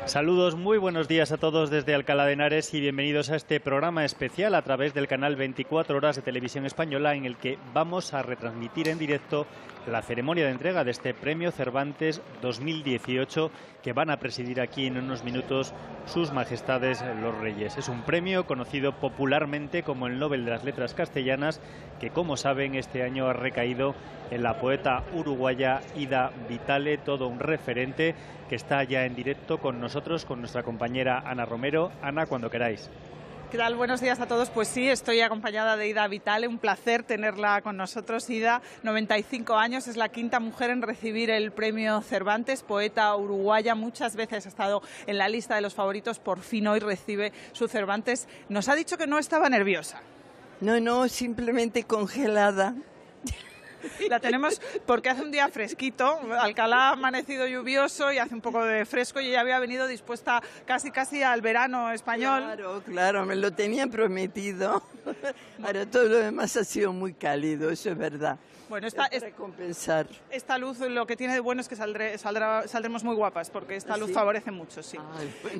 Saludos, muy buenos días a todos desde Alcalá de Henares y bienvenidos a este programa especial a través del canal 24 Horas de Televisión Española, en el que vamos a retransmitir en directo la ceremonia de entrega de este Premio Cervantes 2018 que van a presidir aquí en unos minutos sus majestades los reyes. Es un premio conocido popularmente como el Nobel de las Letras Castellanas, que, como saben, este año ha recaído en la poeta uruguaya Ida Vitale, todo un referente, que está ya en directo con nosotros, con nuestra compañera Ana Romero. Ana, cuando queráis. ¿Qué tal? Buenos días a todos. Pues sí, estoy acompañada de Ida Vitale. Un placer tenerla con nosotros. Ida, 95 años, es la quinta mujer en recibir el premio Cervantes, poeta uruguaya. Muchas veces ha estado en la lista de los favoritos. Por fin hoy recibe su Cervantes. Nos ha dicho que no estaba nerviosa. No, simplemente congelada. La tenemos porque hace un día fresquito. Alcalá ha amanecido lluvioso y hace un poco de fresco, y ella había venido dispuesta casi al verano español. Claro, me lo tenía prometido. Ahora todo lo demás ha sido muy cálido, eso es verdad. Bueno, para compensar. Esta luz lo que tiene de bueno es que saldremos muy guapas, porque esta luz favorece mucho, sí.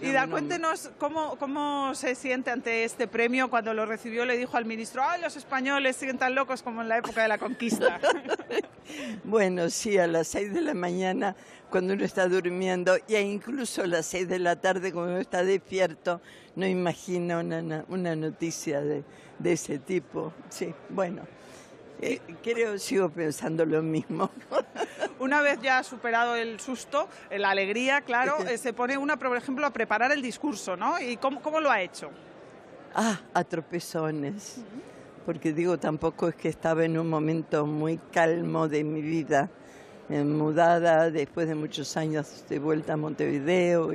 Ida, cuéntenos cómo se siente ante este premio. Cuando lo recibió le dijo al ministro: ¡ay, los españoles siguen tan locos como en la época de la conquista! Bueno, sí, a las 6 de la mañana, cuando uno está durmiendo, e incluso a las 6 de la tarde, cuando uno está despierto, no imagina una noticia de ese tipo. Sí, bueno. Sigo pensando lo mismo. Una vez ya superado el susto, la alegría, claro, se pone una, por ejemplo, a preparar el discurso, ¿no? ¿Y cómo lo ha hecho? A tropezones. Porque digo, tampoco es que estaba en un momento muy calmo de mi vida. Mudada después de muchos años de vuelta a Montevideo.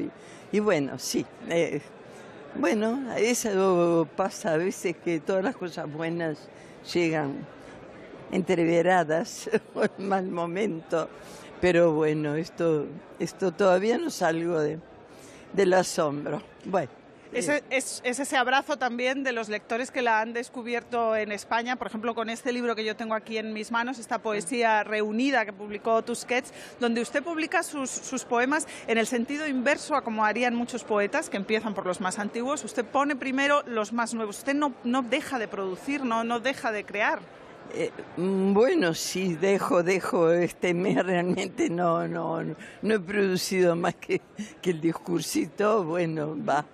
Y bueno, sí. Bueno, eso pasa a veces, que todas las cosas buenas llegan entreveradas en mal momento, pero bueno, esto todavía no salgo del asombro. Bueno, es ese abrazo también de los lectores que la han descubierto en España, por ejemplo, con este libro que yo tengo aquí en mis manos, esta poesía reunida que publicó Tusquets, donde usted publica sus poemas en el sentido inverso a como harían muchos poetas, que empiezan por los más antiguos. Usted pone primero los más nuevos. Usted no deja de producir, no deja de crear. Bueno, sí, dejo. Este mes realmente no he producido más que el discursito. Bueno, va.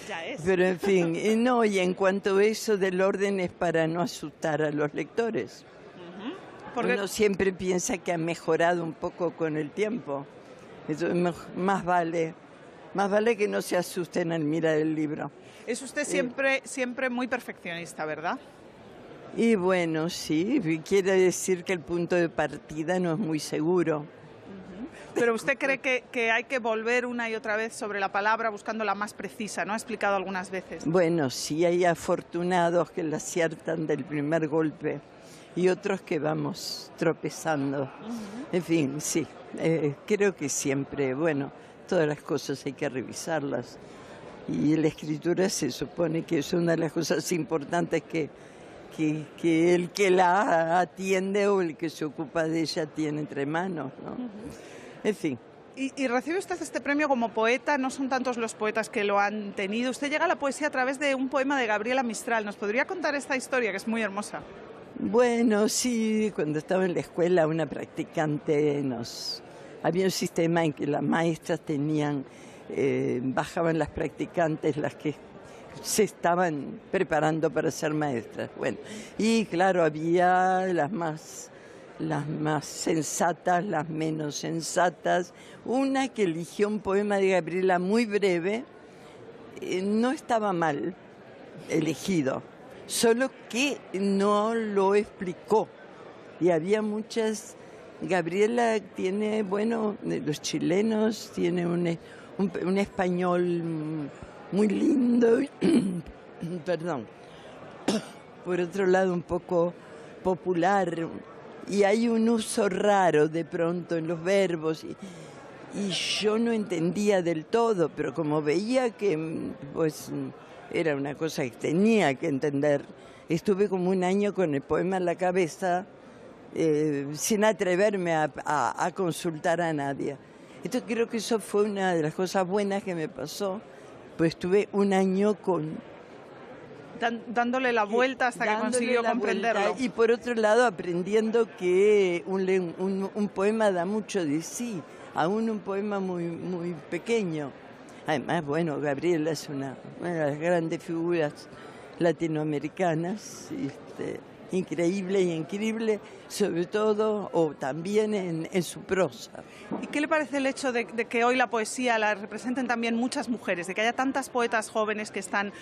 Ya es. Pero en fin, y en cuanto a eso del orden, es para no asustar a los lectores. Porque uno siempre piensa que ha mejorado un poco con el tiempo. Eso más vale que no se asusten al mirar el libro. Es usted siempre muy perfeccionista, ¿verdad? Y bueno, sí, quiere decir que el punto de partida no es muy seguro. Pero usted cree que hay que volver una y otra vez sobre la palabra buscando la más precisa, ¿no? Ha explicado algunas veces. Bueno, sí, hay afortunados que la aciertan del primer golpe y otros que vamos tropezando. En fin, sí, creo que siempre, bueno, todas las cosas hay que revisarlas. Y la escritura se supone que es una de las cosas importantes que el que la atiende o el que se ocupa de ella tiene entre manos, ¿no? En fin. Y recibe usted este premio como poeta. No son tantos los poetas que lo han tenido. Usted llega a la poesía a través de un poema de Gabriela Mistral. ¿Nos podría contar esta historia, que es muy hermosa? Bueno, sí, cuando estaba en la escuela, una practicante había un sistema en que las maestras bajaban las practicantes, las que se estaban preparando para ser maestras. Bueno, y claro, había las más sensatas, las menos sensatas. Una que eligió un poema de Gabriela muy breve, no estaba mal elegido, solo que no lo explicó. Y había muchas. Gabriela tiene, bueno, los chilenos, tiene un español muy lindo, perdón, por otro lado un poco popular, y hay un uso raro de pronto en los verbos, y yo no entendía del todo, pero como veía que pues era una cosa que tenía que entender, estuve como un año con el poema en la cabeza, sin atreverme a consultar a nadie. Entonces creo que eso fue una de las cosas buenas que me pasó, pues estuve un año dándole la vuelta hasta que consiguió comprenderlo. Y por otro lado aprendiendo que un poema da mucho de sí, aún un poema muy, muy pequeño. Además, bueno, Gabriela es una de las grandes figuras latinoamericanas, increíble y increíble, sobre todo, o también en su prosa. ¿Y qué le parece el hecho de que hoy la poesía la representen también muchas mujeres, de que haya tantas poetas jóvenes que están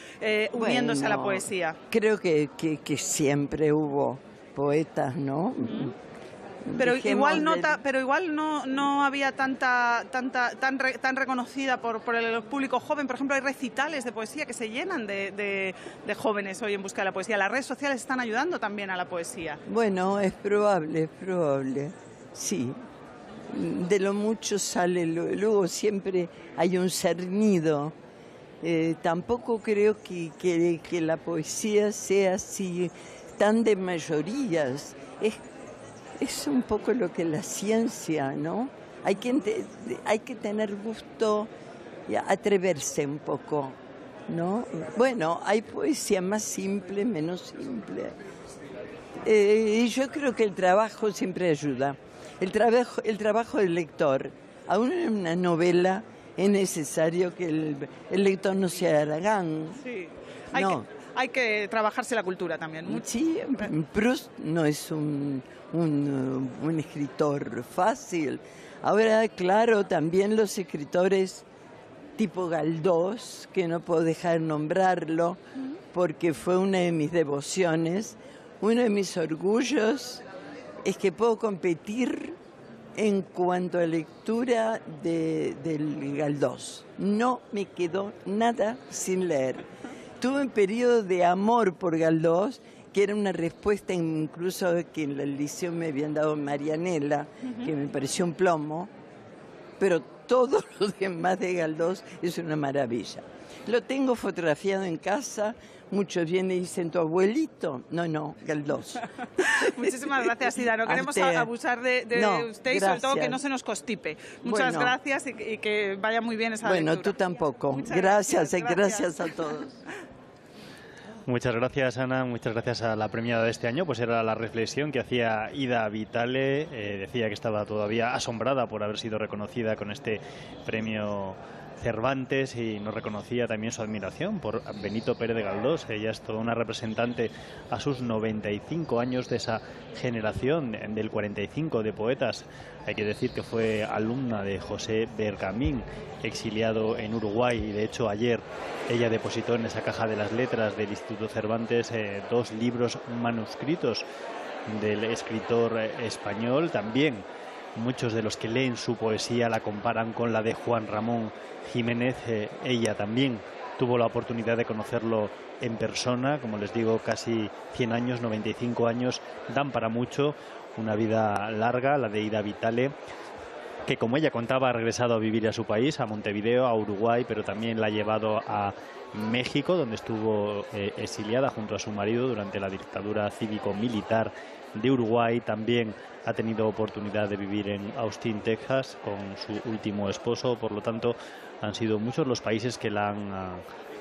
uniéndose a la poesía? Creo que siempre hubo poetas, ¿no? Pero igual no había tan reconocida por el público joven. Por ejemplo, hay recitales de poesía que se llenan de jóvenes hoy en busca de la poesía. Las redes sociales están ayudando también a la poesía. Bueno, es probable, sí. De lo mucho sale, luego siempre hay un cernido. Tampoco creo que la poesía sea así tan de mayorías. Es un poco lo que la ciencia, ¿no? Hay que tener gusto y atreverse un poco, ¿no? Bueno, hay poesía más simple, menos simple. Y yo creo que el trabajo siempre ayuda. El trabajo del lector. Aún en una novela es necesario que el lector no sea haragán. Sí. Hay que trabajarse la cultura también. Sí, Proust no es un escritor fácil. Ahora, claro, también los escritores tipo Galdós, que no puedo dejar de nombrarlo, porque fue una de mis devociones, uno de mis orgullos es que puedo competir en cuanto a lectura del Galdós. No me quedó nada sin leer. Tuve un periodo de amor por Galdós, que era una respuesta incluso que en el liceo me habían dado Marianela, que me pareció un plomo, pero todo lo demás de Galdós es una maravilla. Lo tengo fotografiado en casa, muchos vienen y dicen, ¿tu abuelito? No, Galdós. Muchísimas gracias, Ida. No queremos abusar de usted y sobre todo que no se nos constipe. Muchas gracias y que vaya muy bien esa lectura. Bueno, tú tampoco. Gracias a todos. Muchas gracias, Ana. Muchas gracias a la premiada de este año. Pues era la reflexión que hacía Ida Vitale. Decía que estaba todavía asombrada por haber sido reconocida con este premio Cervantes y nos reconocía también su admiración por Benito Pérez de Galdós. Ella es toda una representante a sus 95 años de esa generación del 45 de poetas. Hay que decir que fue alumna de José Bergamín, exiliado en Uruguay, y de hecho ayer ella depositó en esa caja de las letras del Instituto Cervantes 2 libros manuscritos del escritor español. También muchos de los que leen su poesía la comparan con la de Juan Ramón Jiménez. Ella también tuvo la oportunidad de conocerlo en persona. Como les digo, casi 100 años, 95 años, dan para mucho. Una vida larga, la de Ida Vitale, que como ella contaba ha regresado a vivir a su país, a Montevideo, a Uruguay, pero también la ha llevado a México, donde estuvo exiliada junto a su marido durante la dictadura cívico-militar de Uruguay. También ha tenido oportunidad de vivir en Austin, Texas, con su último esposo. Por lo tanto, han sido muchos los países que la han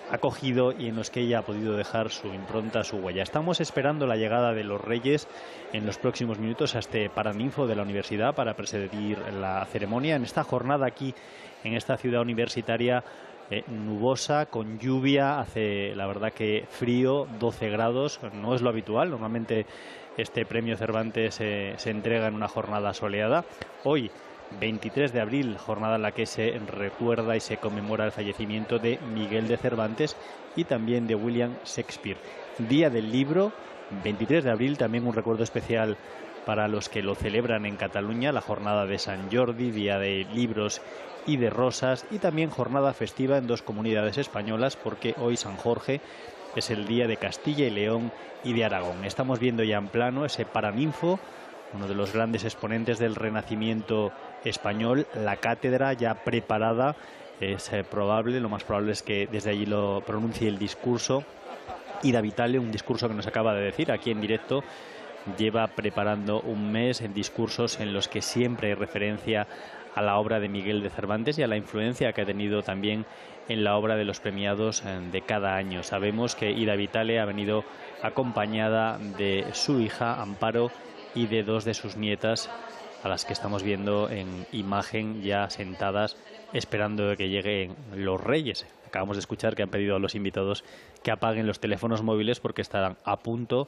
acogido y en los que ella ha podido dejar su impronta, su huella. Estamos esperando la llegada de los Reyes en los próximos minutos a este Paraninfo de la universidad para presidir la ceremonia en esta jornada aquí en esta ciudad universitaria nubosa, con lluvia. Hace la verdad que frío, 12 grados, no es lo habitual. Normalmente este premio Cervantes se entrega en una jornada soleada. Hoy, 23 de abril, jornada en la que se recuerda y se conmemora el fallecimiento de Miguel de Cervantes y también de William Shakespeare. Día del Libro, 23 de abril, también un recuerdo especial para los que lo celebran en Cataluña, la jornada de Sant Jordi, Día de Libros y de Rosas, y también jornada festiva en 2 comunidades españolas, porque hoy San Jorge es el día de Castilla y León y de Aragón. Estamos viendo ya en plano ese Paraninfo, uno de los grandes exponentes del Renacimiento español, la cátedra ya preparada. Es probable, lo más probable es que desde allí lo pronuncie el discurso Ida Vitale, un discurso que nos acaba de decir aquí en directo lleva preparando un mes en discursos en los que siempre hay referencia a la obra de Miguel de Cervantes y a la influencia que ha tenido también en la obra de los premiados de cada año. Sabemos que Ida Vitale ha venido acompañada de su hija Amparo y de 2 de sus nietas, a las que estamos viendo en imagen ya sentadas esperando que lleguen los Reyes. Acabamos de escuchar que han pedido a los invitados que apaguen los teléfonos móviles porque estarán a punto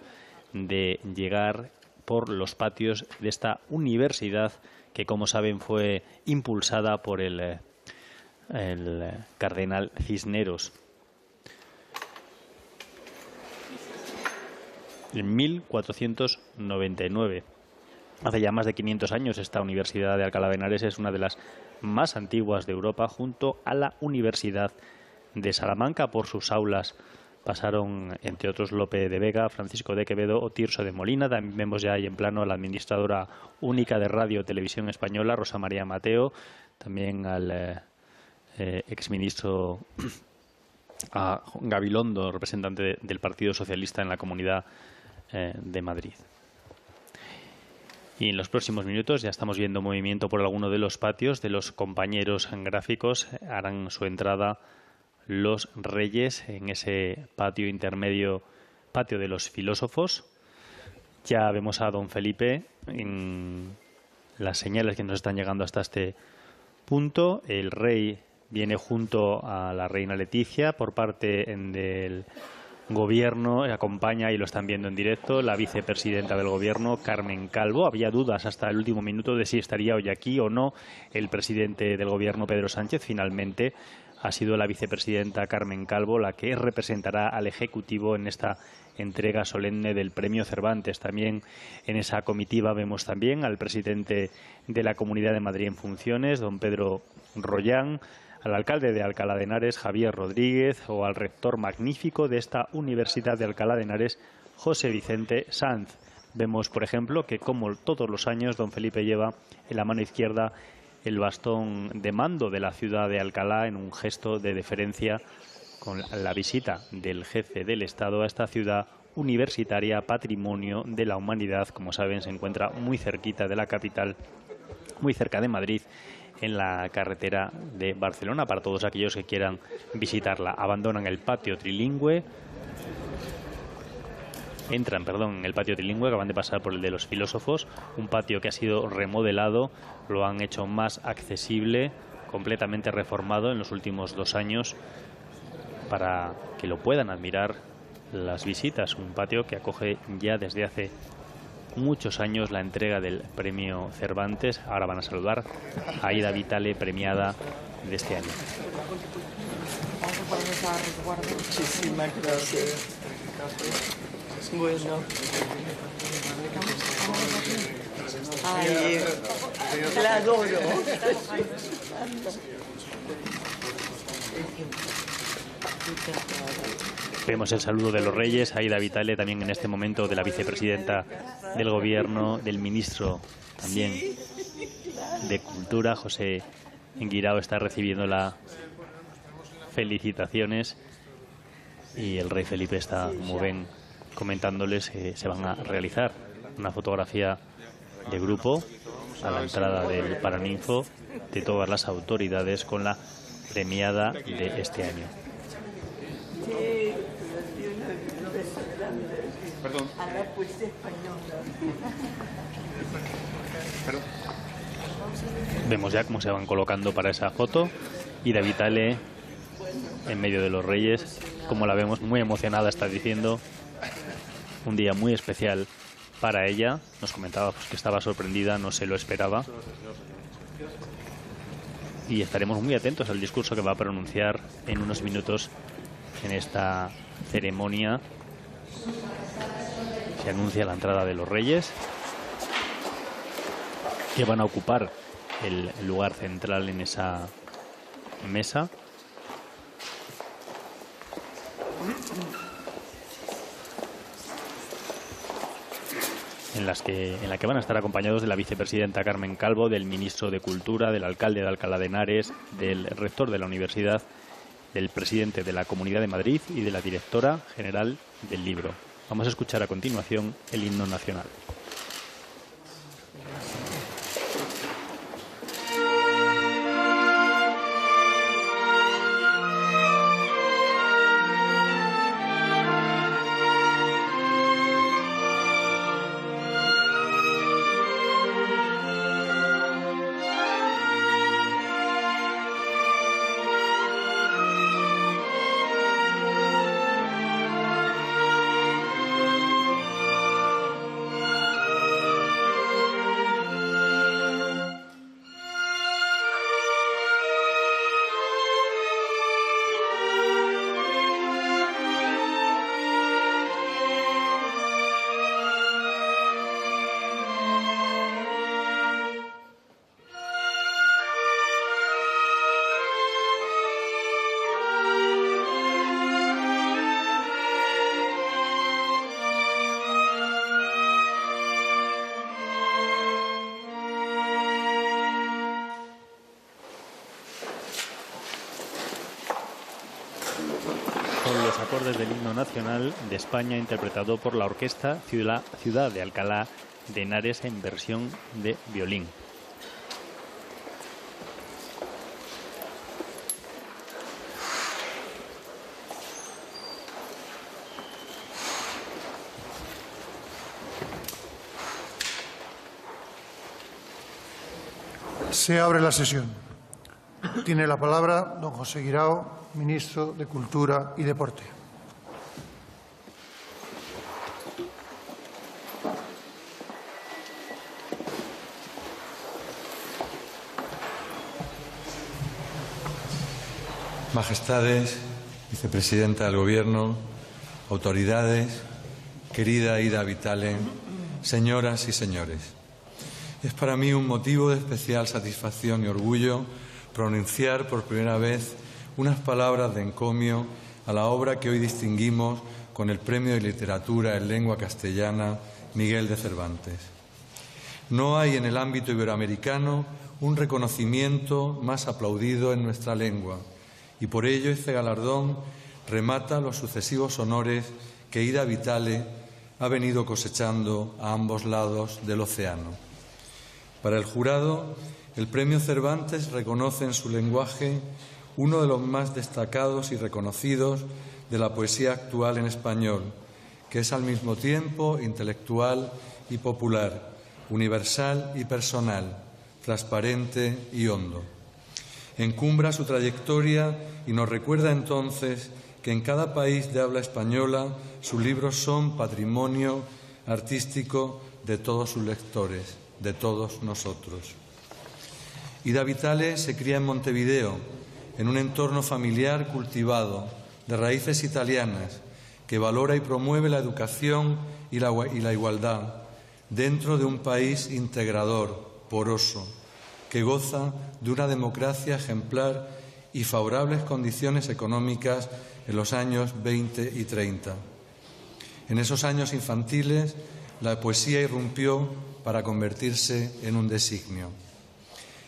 de llegar por los patios de esta universidad que, como saben, fue impulsada por el cardenal Cisneros en 1499. Hace ya más de 500 años. Esta Universidad de Alcalá de Henares es una de las más antiguas de Europa, junto a la Universidad de Salamanca. Por sus aulas pasaron, entre otros, Lope de Vega, Francisco de Quevedo o Tirso de Molina. También vemos ya ahí en plano a la administradora única de Radio y Televisión Española, Rosa María Mateo, también al exministro a Gabilondo, representante del Partido Socialista en la Comunidad de Madrid. Y en los próximos minutos ya estamos viendo movimiento por alguno de los patios de los compañeros gráficos. Harán su entrada los Reyes en ese patio intermedio, patio de los filósofos. Ya vemos a don Felipe en las señales que nos están llegando hasta este punto. El rey viene junto a la reina Leticia por parte del Gobierno, acompaña, y lo están viendo en directo, la vicepresidenta del Gobierno, Carmen Calvo. Había dudas hasta el último minuto de si estaría hoy aquí o no el presidente del Gobierno, Pedro Sánchez. Finalmente ha sido la vicepresidenta Carmen Calvo la que representará al Ejecutivo en esta entrega solemne del Premio Cervantes. También en esa comitiva vemos también al presidente de la Comunidad de Madrid en funciones, don Pedro Rollán, al alcalde de Alcalá de Henares, Javier Rodríguez, o al rector magnífico de esta Universidad de Alcalá de Henares, José Vicente Sanz. Vemos, por ejemplo, que como todos los años, don Felipe lleva en la mano izquierda el bastón de mando de la ciudad de Alcalá en un gesto de deferencia con la visita del jefe del Estado a esta ciudad universitaria, patrimonio de la humanidad. Como saben, se encuentra muy cerquita de la capital, muy cerca de Madrid, en la carretera de Barcelona, para todos aquellos que quieran visitarla. Abandonan el patio trilingüe, entran, en el patio trilingüe, acaban de pasar por el de los filósofos, un patio que ha sido remodelado, lo han hecho más accesible, completamente reformado en los últimos 2 años, para que lo puedan admirar las visitas. Un patio que acoge ya desde hace muchos años la entrega del Premio Cervantes. Ahora van a saludar a Ida Vitale, premiada de este año. Muchísimas gracias. Bueno. Ay, la adoro. Vemos el saludo de los Reyes, a Ida Vitale, también en este momento de la vicepresidenta del Gobierno, del ministro también de Cultura, José Guirao, está recibiendo las felicitaciones, y el rey Felipe está, como ven, comentándoles que se van a realizar una fotografía de grupo a la entrada del Paraninfo de todas las autoridades con la premiada de este año. Perdón. A la poesía española. Vemos ya cómo se van colocando para esa foto. Ida Vitale en medio de los Reyes, como la vemos, muy emocionada, está diciendo. Un día muy especial para ella. Nos comentaba que estaba sorprendida, no se lo esperaba. Y estaremos muy atentos al discurso que va a pronunciar en unos minutos en esta ceremonia. Se anuncia la entrada de los Reyes, que van a ocupar el lugar central en esa mesa. En la que van a estar acompañados de la vicepresidenta Carmen Calvo, del ministro de Cultura, del alcalde de Alcalá de Henares, del rector de la universidad, del presidente de la Comunidad de Madrid y de la directora general del libro. Vamos a escuchar a continuación el himno nacional. Son los acordes del himno nacional de España interpretado por la orquesta Ciudad de Alcalá de Henares en versión de violín. Se abre la sesión. Tiene la palabra don José Guirao, ministro de Cultura y Deporte. Majestades, vicepresidenta del Gobierno, autoridades, querida Ida Vitale, señoras y señores. Es para mí un motivo de especial satisfacción y orgullo pronunciar por primera vez unas palabras de encomio a la obra que hoy distinguimos con el Premio de Literatura en Lengua Castellana Miguel de Cervantes. No hay en el ámbito iberoamericano un reconocimiento más aplaudido en nuestra lengua y por ello este galardón remata los sucesivos honores que Ida Vitale ha venido cosechando a ambos lados del océano. Para el jurado, el Premio Cervantes reconoce en su lenguaje uno de los más destacados y reconocidos de la poesía actual en español, que es al mismo tiempo intelectual y popular, universal y personal, transparente y hondo. Encumbra su trayectoria y nos recuerda entonces que en cada país de habla española sus libros son patrimonio artístico de todos sus lectores, de todos nosotros. Ida Vitale se cría en Montevideo, en un entorno familiar cultivado, de raíces italianas, que valora y promueve la educación y la igualdad, dentro de un país integrador, poroso, que goza de una democracia ejemplar y favorables condiciones económicas en los años 20 y 30. En esos años infantiles, la poesía irrumpió para convertirse en un designio.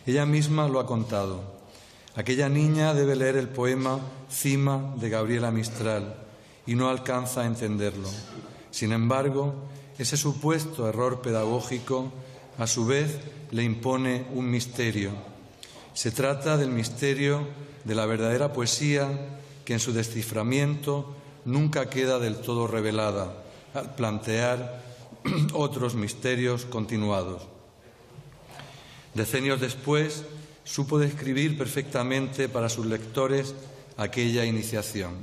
Ella misma lo ha contado. Aquella niña debe leer el poema Cima de Gabriela Mistral y no alcanza a entenderlo. Sin embargo, ese supuesto error pedagógico a su vez le impone un misterio. Se trata del misterio de la verdadera poesía que en su desciframiento nunca queda del todo revelada al plantear otros misterios continuados. Decenios después, supo describir perfectamente para sus lectores aquella iniciación.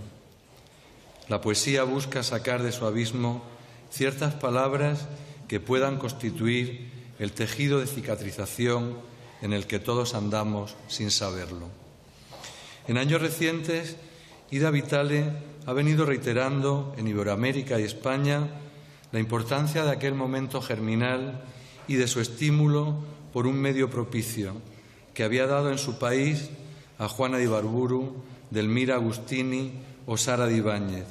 La poesía busca sacar de su abismo ciertas palabras que puedan constituir el tejido de cicatrización en el que todos andamos sin saberlo. En años recientes, Ida Vitale ha venido reiterando en Iberoamérica y España la importancia de aquel momento germinal y de su estímulo por un medio propicio que había dado en su país a Juana de Ibarburu, Delmira Agustini o Sara de Ibáñez,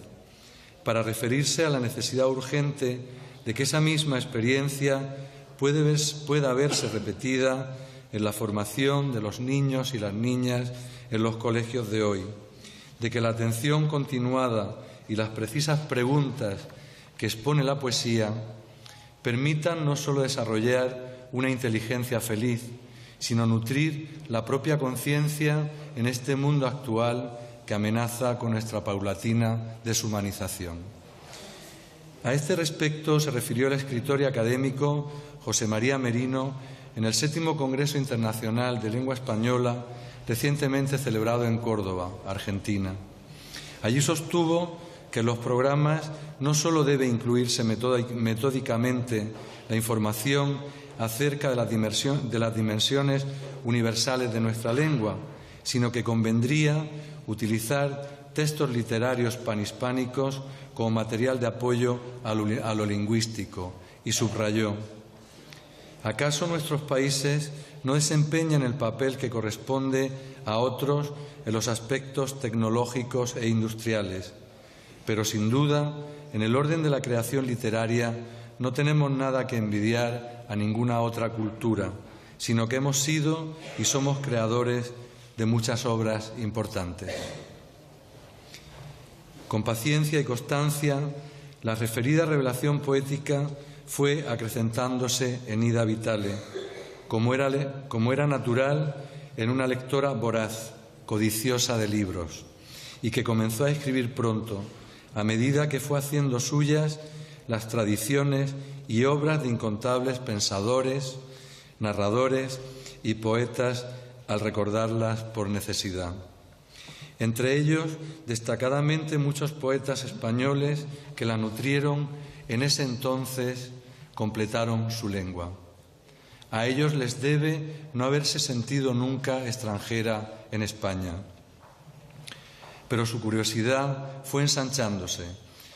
para referirse a la necesidad urgente de que esa misma experiencia pueda verse repetida en la formación de los niños y las niñas en los colegios de hoy, de que la atención continuada y las precisas preguntas que expone la poesía permitan no solo desarrollar una inteligencia feliz, sino nutrir la propia conciencia en este mundo actual que amenaza con nuestra paulatina deshumanización. A este respecto se refirió el escritor y académico José María Merino en el 7º Congreso Internacional de Lengua Española recientemente celebrado en Córdoba, Argentina. Allí sostuvo que en los programas no solo debe incluirse metódicamente la información acerca de las dimensiones universales de nuestra lengua, sino que convendría utilizar textos literarios panhispánicos como material de apoyo a lo lingüístico, y subrayó: ¿acaso nuestros países no desempeñan el papel que corresponde a otros en los aspectos tecnológicos e industriales? Pero sin duda, en el orden de la creación literaria no tenemos nada que envidiar a ninguna otra cultura, sino que hemos sido y somos creadores de muchas obras importantes. Con paciencia y constancia, la referida revelación poética fue acrecentándose en ida vitale, como era natural en una lectora voraz, codiciosa de libros, y que comenzó a escribir pronto, a medida que fue haciendo suyas las tradiciones y obras de incontables pensadores, narradores y poetas al recordarlas por necesidad. Entre ellos, destacadamente muchos poetas españoles que la nutrieron en ese entonces, completaron su lengua. A ellos les debe no haberse sentido nunca extranjera en España. Pero su curiosidad fue ensanchándose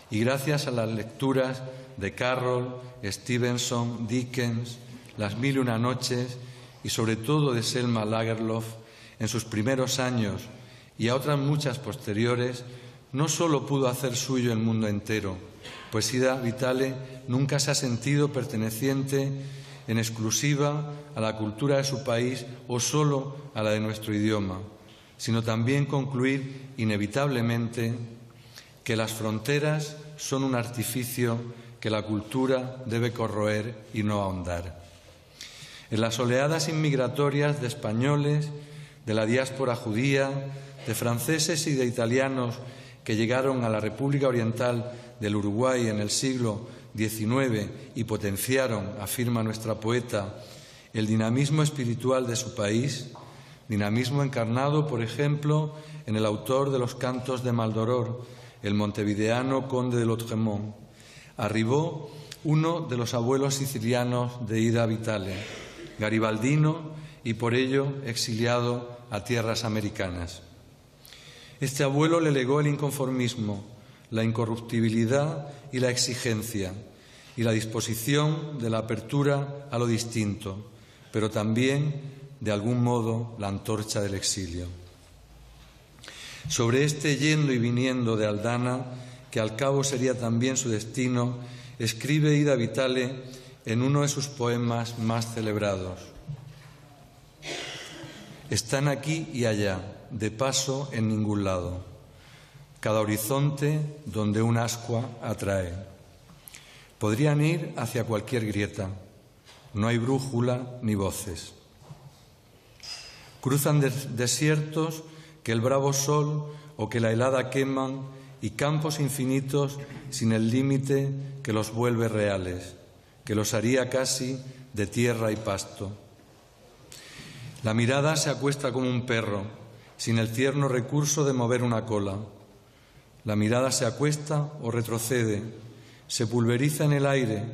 y gracias a las lecturas de Carroll, Stevenson, Dickens, Las mil y una noches y sobre todo de Selma Lagerlöf en sus primeros años y a otras muchas posteriores, no solo pudo hacer suyo el mundo entero, pues Ida Vitale nunca se ha sentido perteneciente en exclusiva a la cultura de su país o solo a la de nuestro idioma, sino también concluir inevitablemente que las fronteras son un artificio que la cultura debe corroer y no ahondar. En las oleadas inmigratorias de españoles, de la diáspora judía, de franceses y de italianos que llegaron a la República Oriental del Uruguay en el siglo XIX y potenciaron, afirma nuestra poeta, el dinamismo espiritual de su país, dinamismo encarnado, por ejemplo, en el autor de los Cantos de Maldoror, el montevideano conde de Lautréamont. Arribó uno de los abuelos sicilianos de Ida Vitale, garibaldino y por ello exiliado a tierras americanas. Este abuelo le legó el inconformismo, la incorruptibilidad y la exigencia, y la disposición de la apertura a lo distinto, pero también, de algún modo, la antorcha del exilio. Sobre este yendo y viniendo de Aldana, que al cabo sería también su destino, escribe Ida Vitale en uno de sus poemas más celebrados. Están aquí y allá, de paso en ningún lado, cada horizonte donde un ascua atrae. Podrían ir hacia cualquier grieta, no hay brújula ni voces. Cruzan desiertos que el bravo sol o que la helada queman y campos infinitos sin el límite que los vuelve reales, que los haría casi de tierra y pasto. La mirada se acuesta como un perro, sin el tierno recurso de mover una cola. La mirada se acuesta o retrocede, se pulveriza en el aire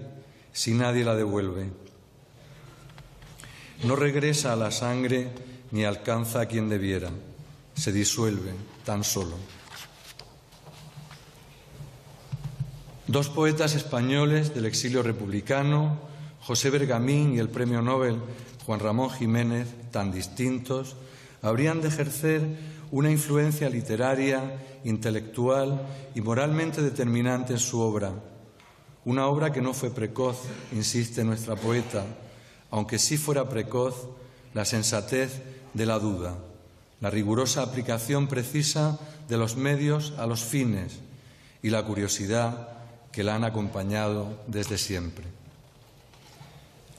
si nadie la devuelve. No regresa a la sangre ni alcanza a quien debiera, se disuelve tan solo. Dos poetas españoles del exilio republicano, José Bergamín y el premio Nobel Juan Ramón Jiménez, tan distintos, habrían de ejercer una influencia literaria, intelectual y moralmente determinante en su obra. Una obra que no fue precoz, insiste nuestra poeta, aunque sí fuera precoz la sensatez de la duda, la rigurosa aplicación precisa de los medios a los fines y la curiosidad que la han acompañado desde siempre.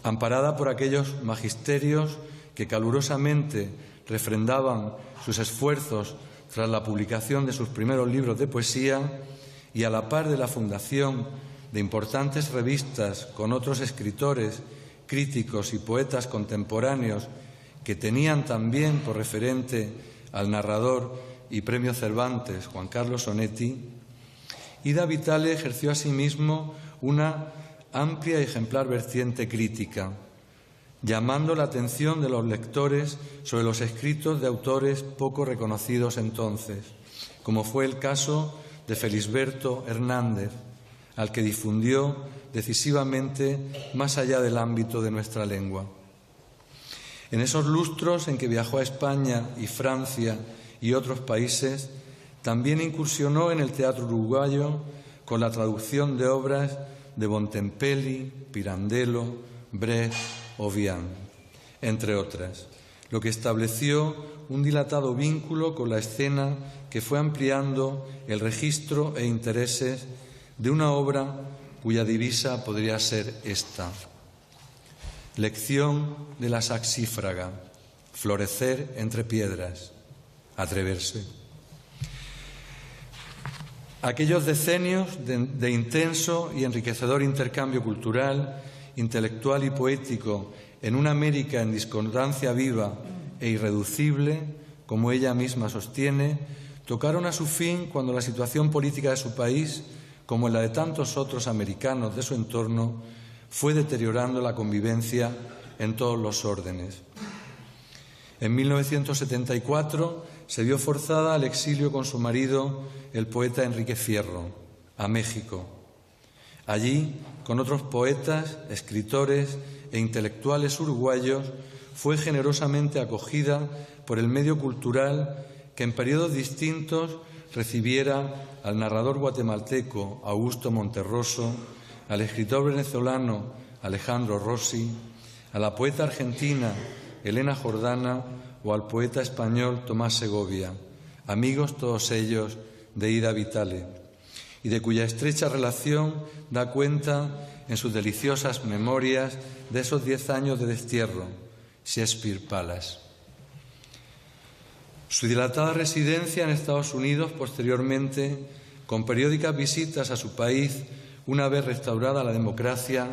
Amparada por aquellos magisterios que calurosamente refrendaban sus esfuerzos tras la publicación de sus primeros libros de poesía y a la par de la fundación de importantes revistas con otros escritores, críticos y poetas contemporáneos que tenían también por referente al narrador y Premio Cervantes Juan Carlos Onetti, Ida Vitale ejerció asimismo una amplia y ejemplar vertiente crítica, llamando la atención de los lectores sobre los escritos de autores poco reconocidos entonces, como fue el caso de Felisberto Hernández, al que difundió decisivamente más allá del ámbito de nuestra lengua. En esos lustros en que viajó a España y Francia y otros países, también incursionó en el teatro uruguayo con la traducción de obras de Bontempelli, Pirandello, Brecht o Vian, entre otras, lo que estableció un dilatado vínculo con la escena que fue ampliando el registro e intereses de una obra cuya divisa podría ser esta: lección de la saxífraga, florecer entre piedras, atreverse. Aquellos decenios de intenso y enriquecedor intercambio cultural, intelectual y poético en una América en discordancia viva e irreducible, como ella misma sostiene, tocaron a su fin cuando la situación política de su país, como en la de tantos otros americanos de su entorno, fue deteriorando la convivencia en todos los órdenes. En 1974 se vio forzada al exilio con su marido, el poeta Enrique Fierro, a México. Allí, con otros poetas, escritores e intelectuales uruguayos, fue generosamente acogida por el medio cultural que en periodos distintos recibiera al narrador guatemalteco Augusto Monterroso, al escritor venezolano Alejandro Rossi, a la poeta argentina Elena Jordana o al poeta español Tomás Segovia, amigos todos ellos de Ida Vitale, y de cuya estrecha relación da cuenta en sus deliciosas memorias de esos 10 años de destierro, Shakespeare Palace. Su dilatada residencia en Estados Unidos, posteriormente, con periódicas visitas a su país, una vez restaurada la democracia,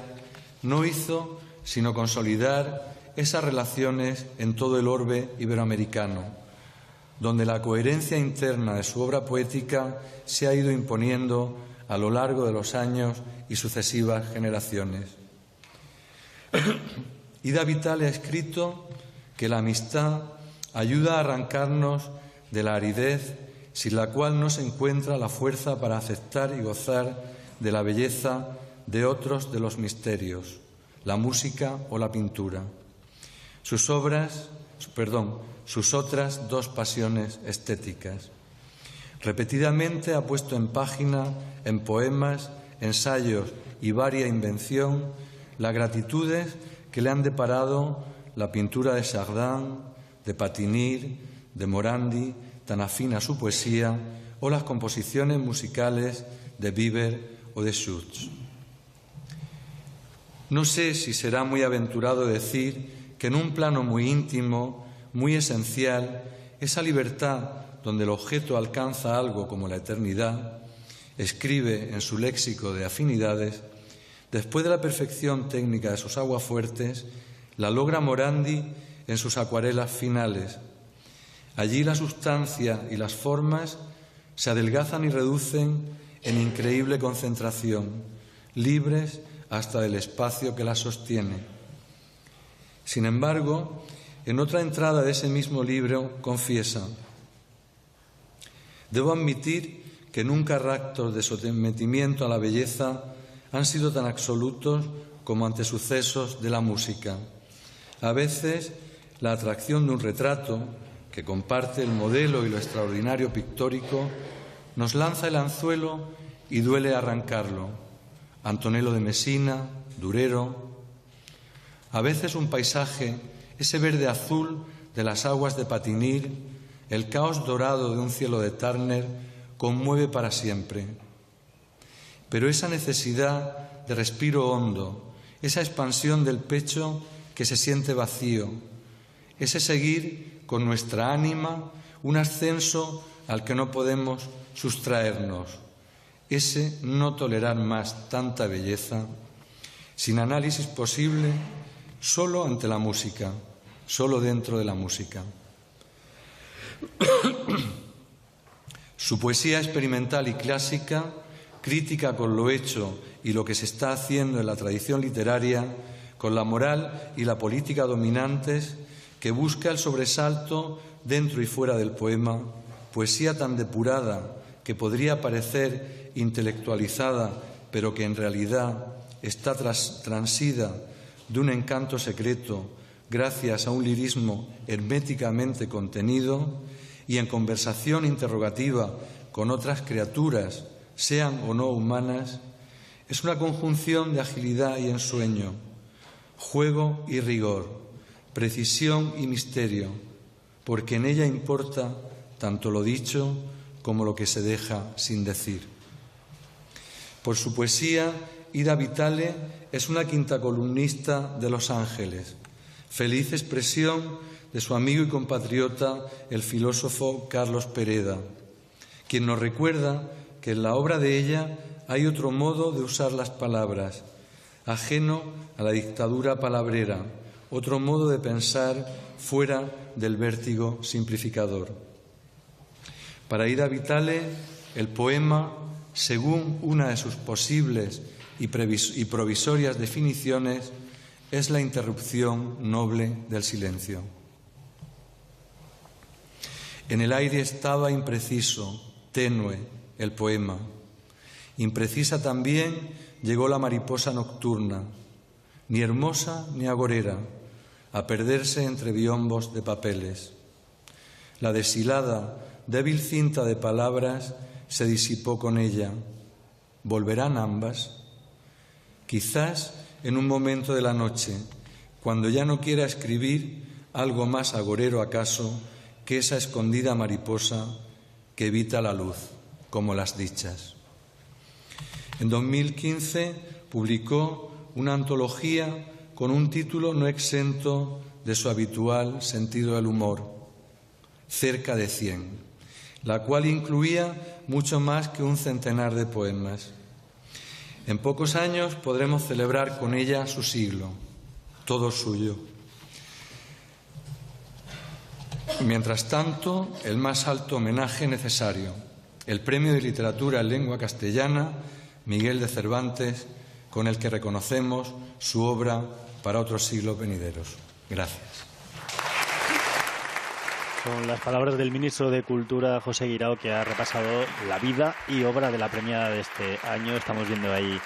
no hizo sino consolidar esas relaciones en todo el orbe iberoamericano, donde la coherencia interna de su obra poética se ha ido imponiendo a lo largo de los años y sucesivas generaciones. Ida Vitale ha escrito que la amistad ayuda a arrancarnos de la aridez sin la cual no se encuentra la fuerza para aceptar y gozar de la belleza de otros de los misterios, la música o la pintura. Sus otras dos pasiones estéticas. Repetidamente ha puesto en página, en poemas, ensayos y varia invención, las gratitudes que le han deparado la pintura de Chardin, de Patinir, de Morandi, tan afín a su poesía, o las composiciones musicales de Biber o de Schütz. No sé si será muy aventurado decir que en un plano muy íntimo, muy esencial, esa libertad donde el objeto alcanza algo como la eternidad, escribe en su léxico de afinidades, después de la perfección técnica de sus aguafuertes, la logra Morandi en sus acuarelas finales. Allí la sustancia y las formas se adelgazan y reducen en increíble concentración, libres hasta del espacio que las sostiene. Sin embargo, en otra entrada de ese mismo libro confiesa: debo admitir que nunca raptos de sometimiento a la belleza han sido tan absolutos como ante sucesos de la música. A veces, la atracción de un retrato, que comparte el modelo y lo extraordinario pictórico, nos lanza el anzuelo y duele arrancarlo. Antonello de Messina, Durero. A veces un paisaje, ese verde azul de las aguas de Patinir, el caos dorado de un cielo de Turner, conmueve para siempre. pero esa necesidad de respiro hondo, esa expansión del pecho que se siente vacío, ese seguir con nuestra ánima un ascenso al que no podemos sustraernos, ese no tolerar más tanta belleza, sin análisis posible, solo ante la música, solo dentro de la música. Su poesía experimental y clásica, crítica con lo hecho y lo que se está haciendo en la tradición literaria, con la moral y la política dominantes, que busca el sobresalto dentro y fuera del poema, poesía tan depurada que podría parecer intelectualizada, pero que en realidad está transida de un encanto secreto gracias a un lirismo herméticamente contenido y en conversación interrogativa con otras criaturas, sean o no humanas, es una conjunción de agilidad y ensueño, juego y rigor, precisión y misterio, porque en ella importa tanto lo dicho como lo que se deja sin decir. Por su poesía, Ida Vitale es una quinta columnista de Los Ángeles, feliz expresión de su amigo y compatriota, el filósofo Carlos Pereda, quien nos recuerda que en la obra de ella hay otro modo de usar las palabras, ajeno a la dictadura palabrera, otro modo de pensar fuera del vértigo simplificador. Para Ida Vitale, el poema, según una de sus posibles y provisorias definiciones, es la interrupción noble del silencio. En el aire estaba impreciso, tenue, el poema. Imprecisa también llegó la mariposa nocturna, ni hermosa ni agorera, a perderse entre biombos de papeles. La deshilada, débil cinta de palabras se disipó con ella. ¿Volverán ambas? Quizás en un momento de la noche, cuando ya no quiera escribir algo más agorero acaso que esa escondida mariposa que evita la luz, como las dichas. En 2015 publicó una antología con un título no exento de su habitual sentido del humor, Cerca de 100, la cual incluía mucho más que un centenar de poemas. En pocos años podremos celebrar con ella su siglo, todo suyo. Mientras tanto, el más alto homenaje necesario, el Premio de Literatura en Lengua Castellana Miguel de Cervantes, con el que reconocemos su obra para otros siglos venideros. Gracias. Con las palabras del ministro de Cultura, José Guirao, que ha repasado la vida y obra de la premiada de este año. Estamos viendo ahí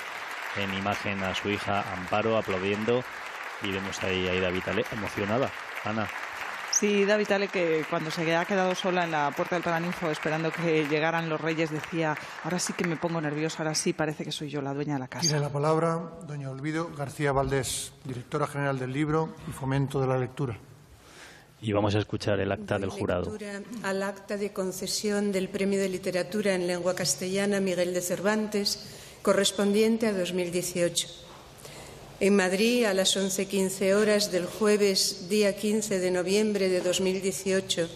en imagen a su hija Amparo aplaudiendo y vemos ahí a Ida Vitale emocionada. Ana. Sí, Ida Vitale, que cuando se ha quedado sola en la puerta del Paraninfo esperando que llegaran los Reyes, decía: ahora sí que me pongo nerviosa, ahora sí parece que soy yo la dueña de la casa. Tiene la palabra doña Olvido García Valdés, directora general del Libro y Fomento de la Lectura. Y vamos a escuchar el acta del jurado. Al acta de concesión del Premio de Literatura en Lengua Castellana Miguel de Cervantes, correspondiente a 2018. En Madrid, a las 11:15 horas del jueves, día 15 de noviembre de 2018,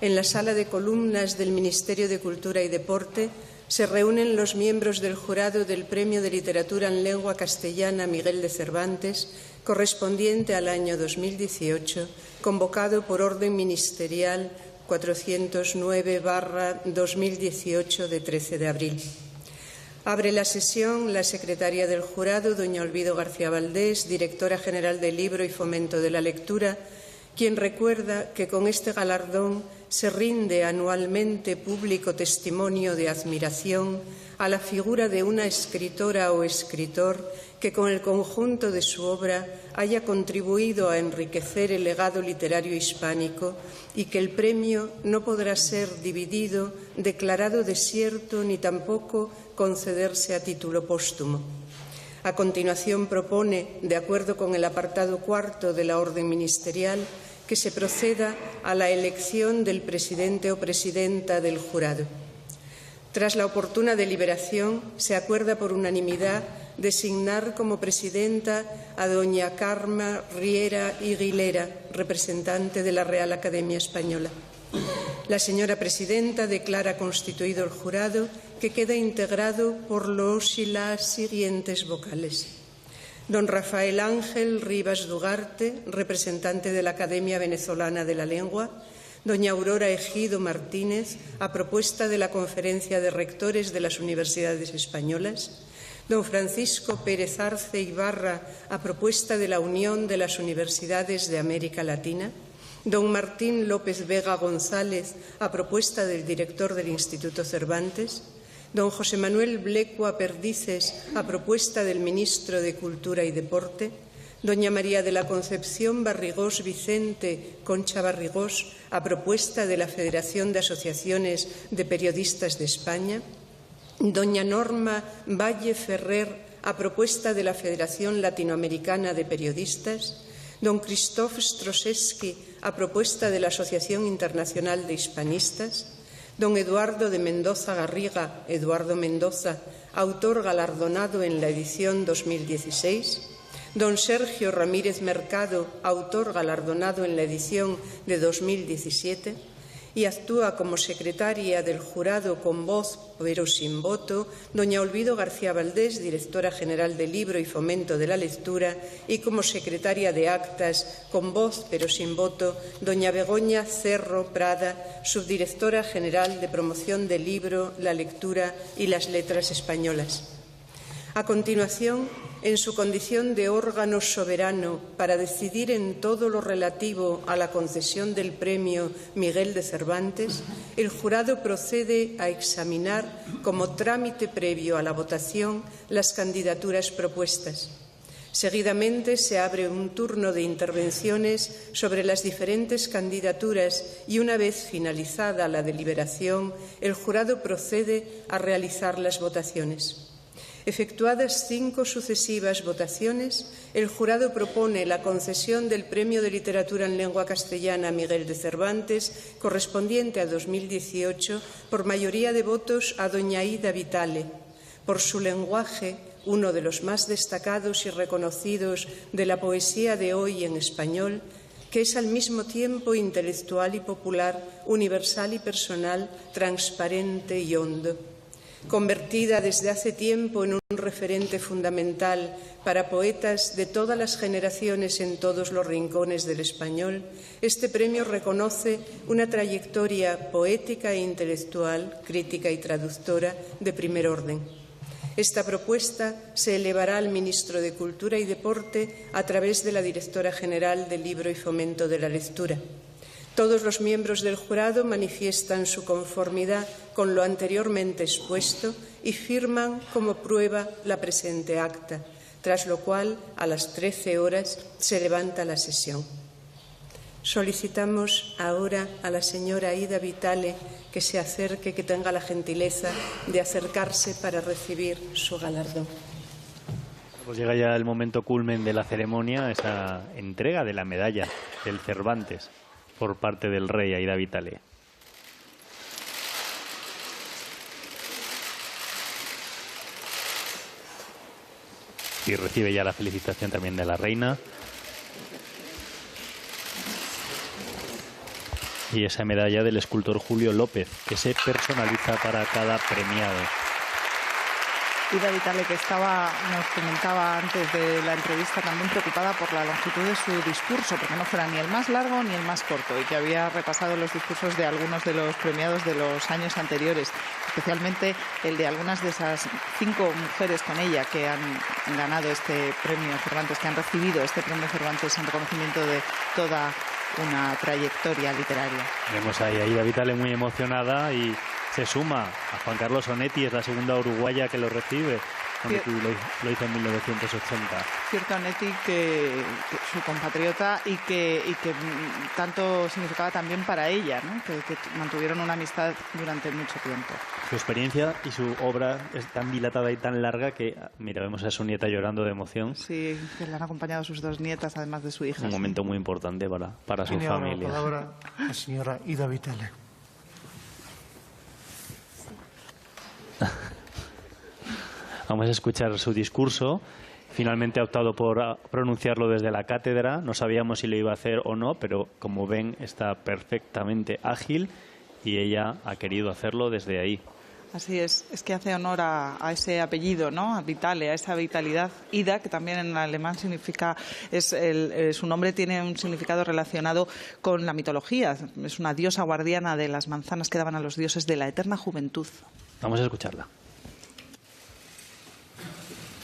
en la sala de columnas del Ministerio de Cultura y Deporte, se reúnen los miembros del jurado del Premio de Literatura en Lengua Castellana Miguel de Cervantes, correspondiente al año 2018, convocado por orden ministerial 409/2018 de 13 de abril. Abre la sesión la secretaria del jurado, doña Olvido García Valdés, directora general del Libro y Fomento de la Lectura, quien recuerda que con este galardón se rinde anualmente público testimonio de admiración a la figura de una escritora o escritor que con el conjunto de su obra haya contribuido a enriquecer el legado literario hispánico y que el premio no podrá ser dividido, declarado desierto ni tampoco concederse a título póstumo. A continuación propone, de acuerdo con el apartado 4 de la orden ministerial, que se proceda a la elección del presidente o presidenta del jurado. Tras la oportuna deliberación, se acuerda por unanimidad designar como presidenta a doña Carme Riera y Guilera, representante de la Real Academia Española. La señora presidenta declara constituido el jurado, que queda integrado por los y las siguientes vocales: don Rafael Ángel Rivas Dugarte, representante de la Academia Venezolana de la Lengua; doña Aurora Ejido Martínez, a propuesta de la Conferencia de Rectores de las Universidades Españolas; don Francisco Pérez Arce Ibarra, a propuesta de la Unión de las Universidades de América Latina; don Martín López Vega González, a propuesta del director del Instituto Cervantes; don José Manuel Blecua Perdices, a propuesta del ministro de Cultura y Deporte; doña María de la Concepción Barrigós Vicente Concha Barrigós, a propuesta de la Federación de Asociaciones de Periodistas de España; doña Norma Valle Ferrer, a propuesta de la Federación Latinoamericana de Periodistas; don Krzysztof Stroszewski, a propuesta de la Asociación Internacional de Hispanistas; don Eduardo de Mendoza Garriga, Eduardo Mendoza, autor galardonado en la edición 2016; don Sergio Ramírez Mercado, autor galardonado en la edición de 2017, y actúa como secretaria del jurado con voz pero sin voto doña Olvido García Valdés, directora general del Libro y Fomento de la Lectura, y como secretaria de actas con voz pero sin voto doña Begoña Cerro Prada, subdirectora general de Promoción del Libro, la Lectura y las Letras Españolas. A continuación, en su condición de órgano soberano para decidir en todo lo relativo a la concesión del premio Miguel de Cervantes, el jurado procede a examinar como trámite previo a la votación las candidaturas propuestas. Seguidamente se abre un turno de intervenciones sobre las diferentes candidaturas y, una vez finalizada la deliberación, el jurado procede a realizar las votaciones. Efectuadas 5 sucesivas votaciones, el jurado propone la concesión del Premio de Literatura en Lengua Castellana Miguel de Cervantes, correspondiente a 2018, por mayoría de votos a doña Ida Vitale, por su lenguaje, uno de los más destacados y reconocidos de la poesía de hoy en español, que es al mismo tiempo intelectual y popular, universal y personal, transparente y hondo. Convertida desde hace tiempo en un referente fundamental para poetas de todas las generaciones en todos los rincones del español, este premio reconoce una trayectoria poética e intelectual, crítica y traductora de primer orden. Esta propuesta se elevará al ministro de Cultura y Deporte a través de la directora general del Libro y Fomento de la Lectura. Todos los miembros del jurado manifiestan su conformidad con lo anteriormente expuesto y firman como prueba la presente acta, tras lo cual, a las 13 horas, se levanta la sesión. Solicitamos ahora a la señora Ida Vitale que se acerque, que tenga la gentileza de acercarse para recibir su galardón. Pues llega ya el momento culmen de la ceremonia, esa entrega de la medalla del Cervantes por parte del rey a Ida Vitale. Y recibe ya la felicitación también de la reina. Y esa medalla del escultor Julio López, que se personaliza para cada premiado. Ida Vitale, que nos comentaba antes de la entrevista, también preocupada por la longitud de su discurso, porque no fuera ni el más largo ni el más corto, y que había repasado los discursos de algunos de los premiados de los años anteriores, especialmente el de algunas de esas 5 mujeres con ella que han ganado este premio Cervantes, que han recibido este premio Cervantes en reconocimiento de toda una trayectoria literaria. Vemos ahí a Ida Vitale muy emocionada y se suma a Juan Carlos Onetti, es la segunda uruguaya que lo recibe. Onetti lo hizo en 1980. Cierto, Onetti, que su compatriota y que tanto significaba también para ella, ¿no? que mantuvieron una amistad durante mucho tiempo. Su experiencia y su obra es tan dilatada y tan larga que, mira, vemos a su nieta llorando de emoción. Sí, que le han acompañado sus 2 nietas, además de su hija. Un momento muy importante para su familia. La palabra la señora Ida Vitale. Vamos a escuchar su discurso. Finalmente ha optado por pronunciarlo desde la cátedra. No sabíamos si lo iba a hacer o no, pero como ven está perfectamente ágil y ella ha querido hacerlo desde ahí. Así es que hace honor a ese apellido, ¿no? A Vitale, a esa vitalidad. Ida, que también en alemán significa, su nombre tiene un significado relacionado con la mitología. Es una diosa guardiana de las manzanas que daban a los dioses de la eterna juventud. Vamos a escucharla.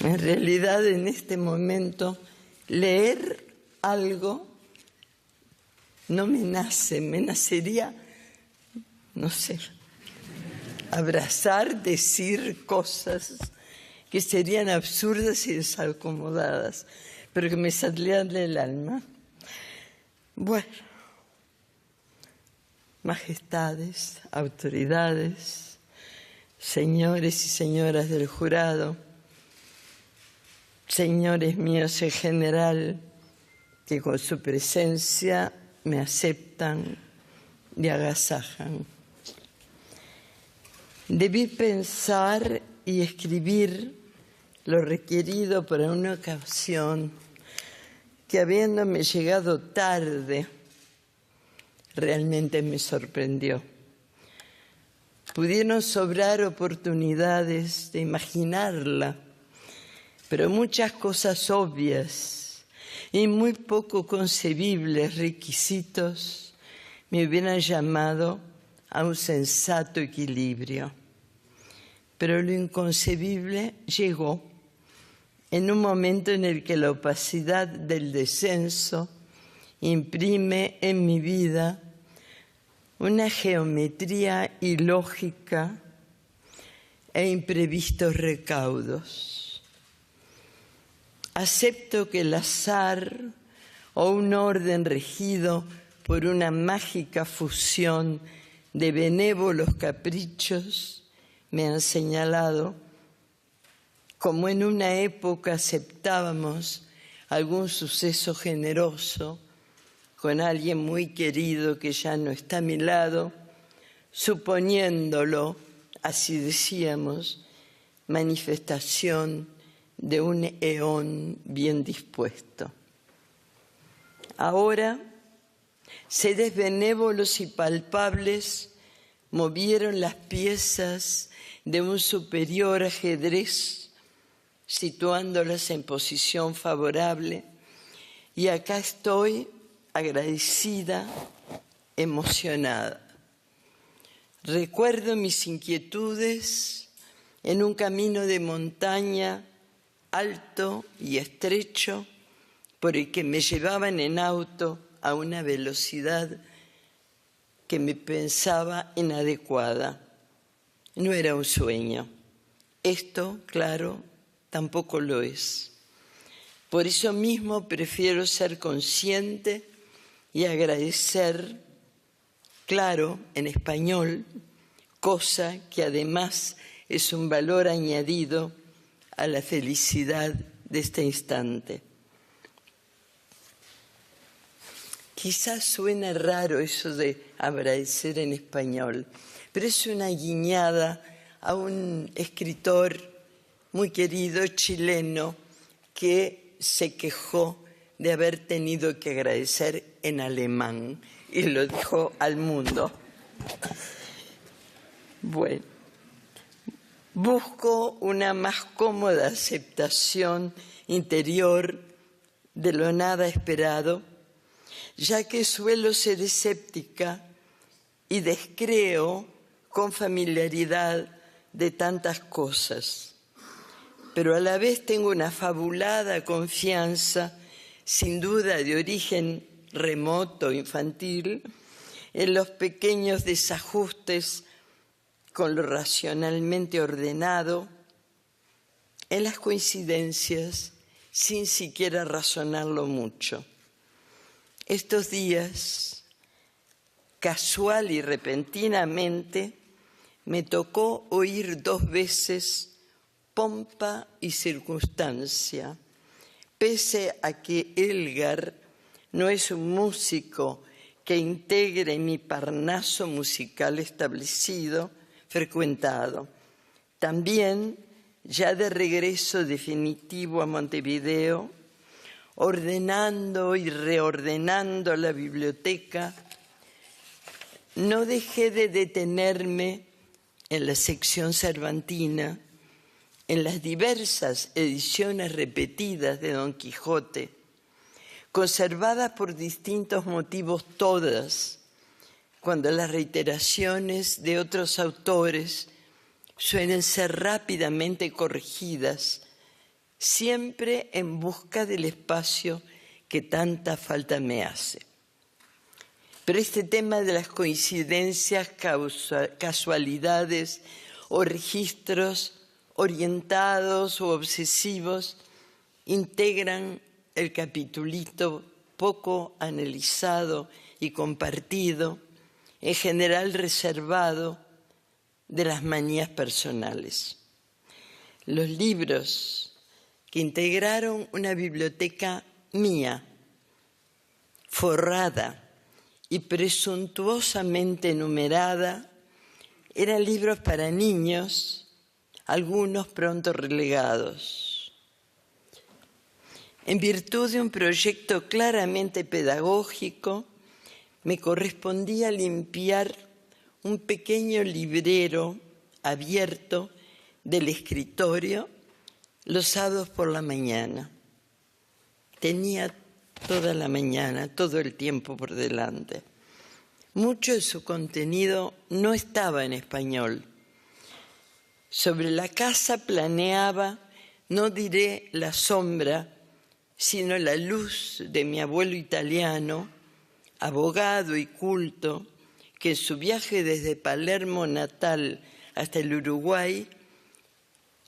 En realidad, en este momento, leer algo no me nace, me nacería, no sé, abrazar, decir cosas que serían absurdas y desacomodadas, pero que me saldrían del alma. Bueno, majestades, autoridades, señores y señoras del jurado, señores míos en general, que con su presencia me aceptan y agasajan. Debí pensar y escribir lo requerido para una ocasión que, habiéndome llegado tarde, realmente me sorprendió. Pudieron sobrar oportunidades de imaginarla, pero muchas cosas obvias y muy poco concebibles requisitos me hubieran llamado a un sensato equilibrio. Pero lo inconcebible llegó en un momento en el que la opacidad del descenso imprime en mi vida una geometría ilógica e imprevistos recaudos. Acepto que el azar o un orden regido por una mágica fusión de benévolos caprichos me han señalado, como en una época aceptábamos algún suceso generoso con alguien muy querido que ya no está a mi lado, suponiéndolo, así decíamos, manifestación de un eón bien dispuesto. Ahora, seres benévolos y palpables movieron las piezas de un superior ajedrez, situándolas en posición favorable, y acá estoy agradecida, emocionada. Recuerdo mis inquietudes en un camino de montaña alto y estrecho por el que me llevaban en auto a una velocidad que me pensaba inadecuada. No era un sueño. Esto, claro, tampoco lo es. Por eso mismo prefiero ser consciente y agradecer, claro, en español, cosa que además es un valor añadido a la felicidad de este instante. Quizás suene raro eso de agradecer en español, pero es una guiñada a un escritor muy querido chileno que se quejó de haber tenido que agradecer en alemán y lo dijo al mundo. Bueno, busco una más cómoda aceptación interior de lo nada esperado, ya que suelo ser escéptica y descreo con familiaridad de tantas cosas. Pero a la vez tengo una fabulada confianza, sin duda de origen remoto, infantil, en los pequeños desajustes con lo racionalmente ordenado, en las coincidencias, sin siquiera razonarlo mucho. Estos días, casual y repentinamente, me tocó oír 2 veces pompa y circunstancia, pese a que Elgar no es un músico que integre mi parnaso musical establecido, frecuentado. También ya de regreso definitivo a Montevideo, ordenando y reordenando la biblioteca, no dejé de detenerme en la sección cervantina, en las diversas ediciones repetidas de Don Quijote, conservadas por distintos motivos todas, cuando las reiteraciones de otros autores suelen ser rápidamente corregidas, siempre en busca del espacio que tanta falta me hace. Pero este tema de las coincidencias, casualidades o registros orientados o obsesivos integran el capitulito poco analizado y compartido, en general reservado, de las manías personales. Los libros que integraron una biblioteca mía, forrada y presuntuosamente numerada, eran libros para niños, algunos pronto relegados. En virtud de un proyecto claramente pedagógico, me correspondía limpiar un pequeño librero abierto del escritorio los sábados por la mañana. Tenía toda la mañana, todo el tiempo por delante. Mucho de su contenido no estaba en español. Sobre la casa planeaba, no diré la sombra, sino la luz de mi abuelo italiano, abogado y culto, que en su viaje desde Palermo natal hasta el Uruguay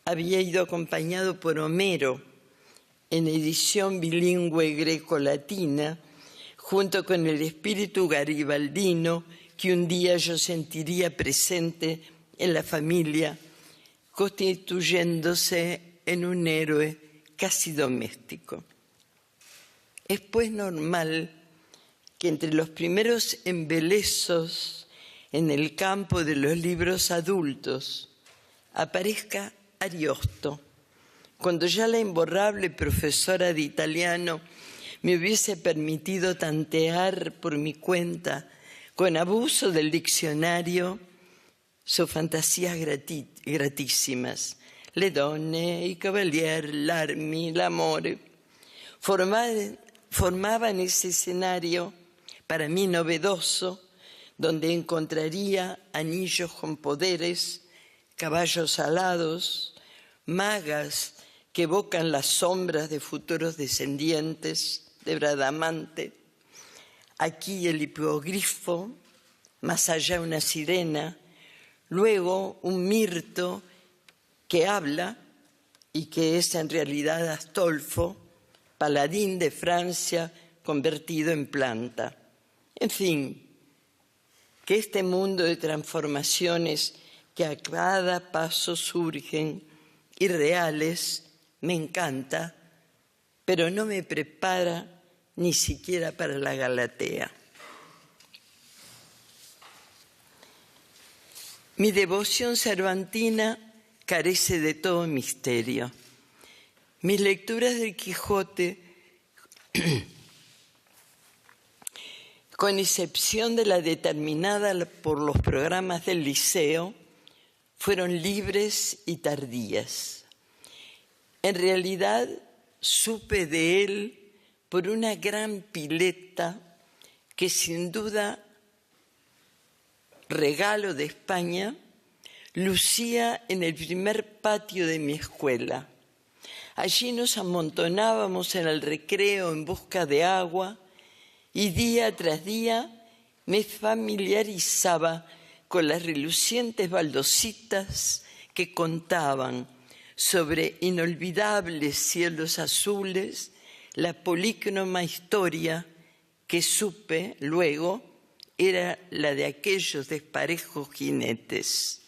había ido acompañado por Homero en edición bilingüe greco-latina, junto con el espíritu garibaldino que un día yo sentiría presente en la familia, constituyéndose en un héroe casi doméstico. Es pues normal que entre los primeros embelezos en el campo de los libros adultos aparezca Ariosto, cuando ya la imborrable profesora de italiano me hubiese permitido tantear por mi cuenta, con abuso del diccionario, sus fantasías gratísimas. Le donne, i cavalier, l'armi, l'amore. Formaban ese escenario, para mí novedoso, donde encontraría anillos con poderes, caballos alados, magas que evocan las sombras de futuros descendientes de Bradamante, aquí el hipogrifo, más allá una sirena, luego un mirto que habla y que es en realidad Astolfo, paladín de Francia convertido en planta. En fin, que este mundo de transformaciones que a cada paso surgen irreales me encanta, pero no me prepara ni siquiera para la Galatea. Mi devoción cervantina carece de todo misterio. Mis lecturas del Quijote, con excepción de la determinada por los programas del liceo, fueron libres y tardías. En realidad, supe de él por una gran pileta que sin duda, regalo de España, lucía en el primer patio de mi escuela. Allí nos amontonábamos en el recreo en busca de agua y día tras día me familiarizaba con las relucientes baldositas que contaban sobre inolvidables cielos azules la polícroma historia que supe luego era la de aquellos desparejos jinetes.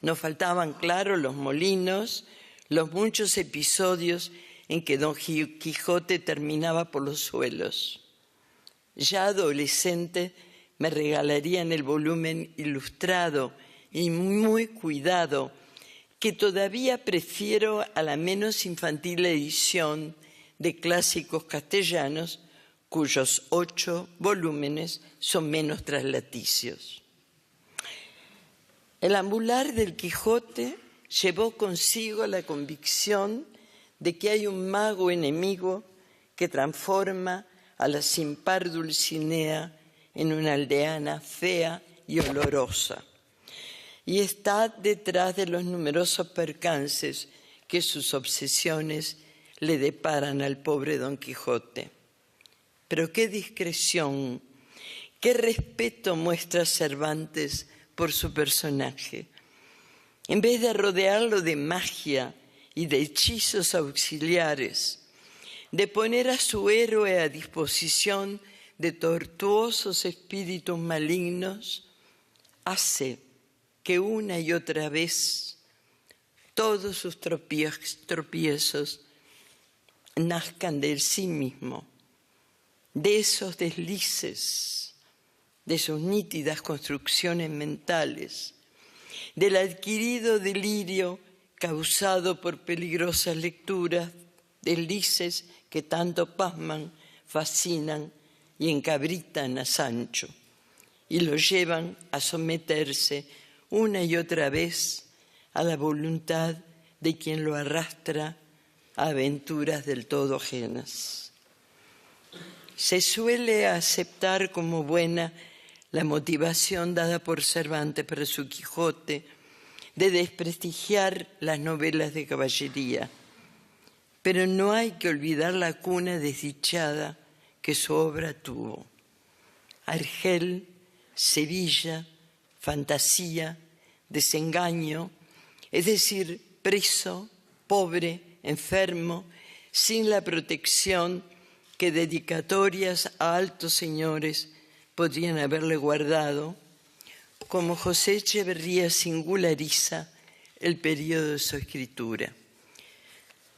Nos faltaban, claro, los molinos, los muchos episodios en que Don Quijote terminaba por los suelos. Ya adolescente me regalarían el volumen ilustrado y muy cuidado que todavía prefiero a la menos infantil edición de clásicos castellanos, cuyos 8 volúmenes son menos traslaticios. El ambular del Quijote llevó consigo la convicción de que hay un mago enemigo que transforma a la sin par Dulcinea en una aldeana fea y olorosa, y está detrás de los numerosos percances que sus obsesiones le deparan al pobre Don Quijote. Pero qué discreción, qué respeto muestra Cervantes por su personaje. En vez de rodearlo de magia y de hechizos auxiliares, de poner a su héroe a disposición de tortuosos espíritus malignos, hace que una y otra vez todos sus tropiezos nazcan de sí mismo, de esos deslices, de sus nítidas construcciones mentales, del adquirido delirio causado por peligrosas lecturas, deslices que tanto pasman, fascinan y encabritan a Sancho y lo llevan a someterse una y otra vez a la voluntad de quien lo arrastra a aventuras del todo ajenas. Se suele aceptar como buena la motivación dada por Cervantes para su Quijote de desprestigiar las novelas de caballería, pero no hay que olvidar la cuna desdichada que su obra tuvo. Argel, Sevilla, fantasía, desengaño, es decir, preso, pobre, enfermo, sin la protección que dedicatorias a altos señores podrían haberle guardado, como José Echeverría singulariza el periodo de su escritura.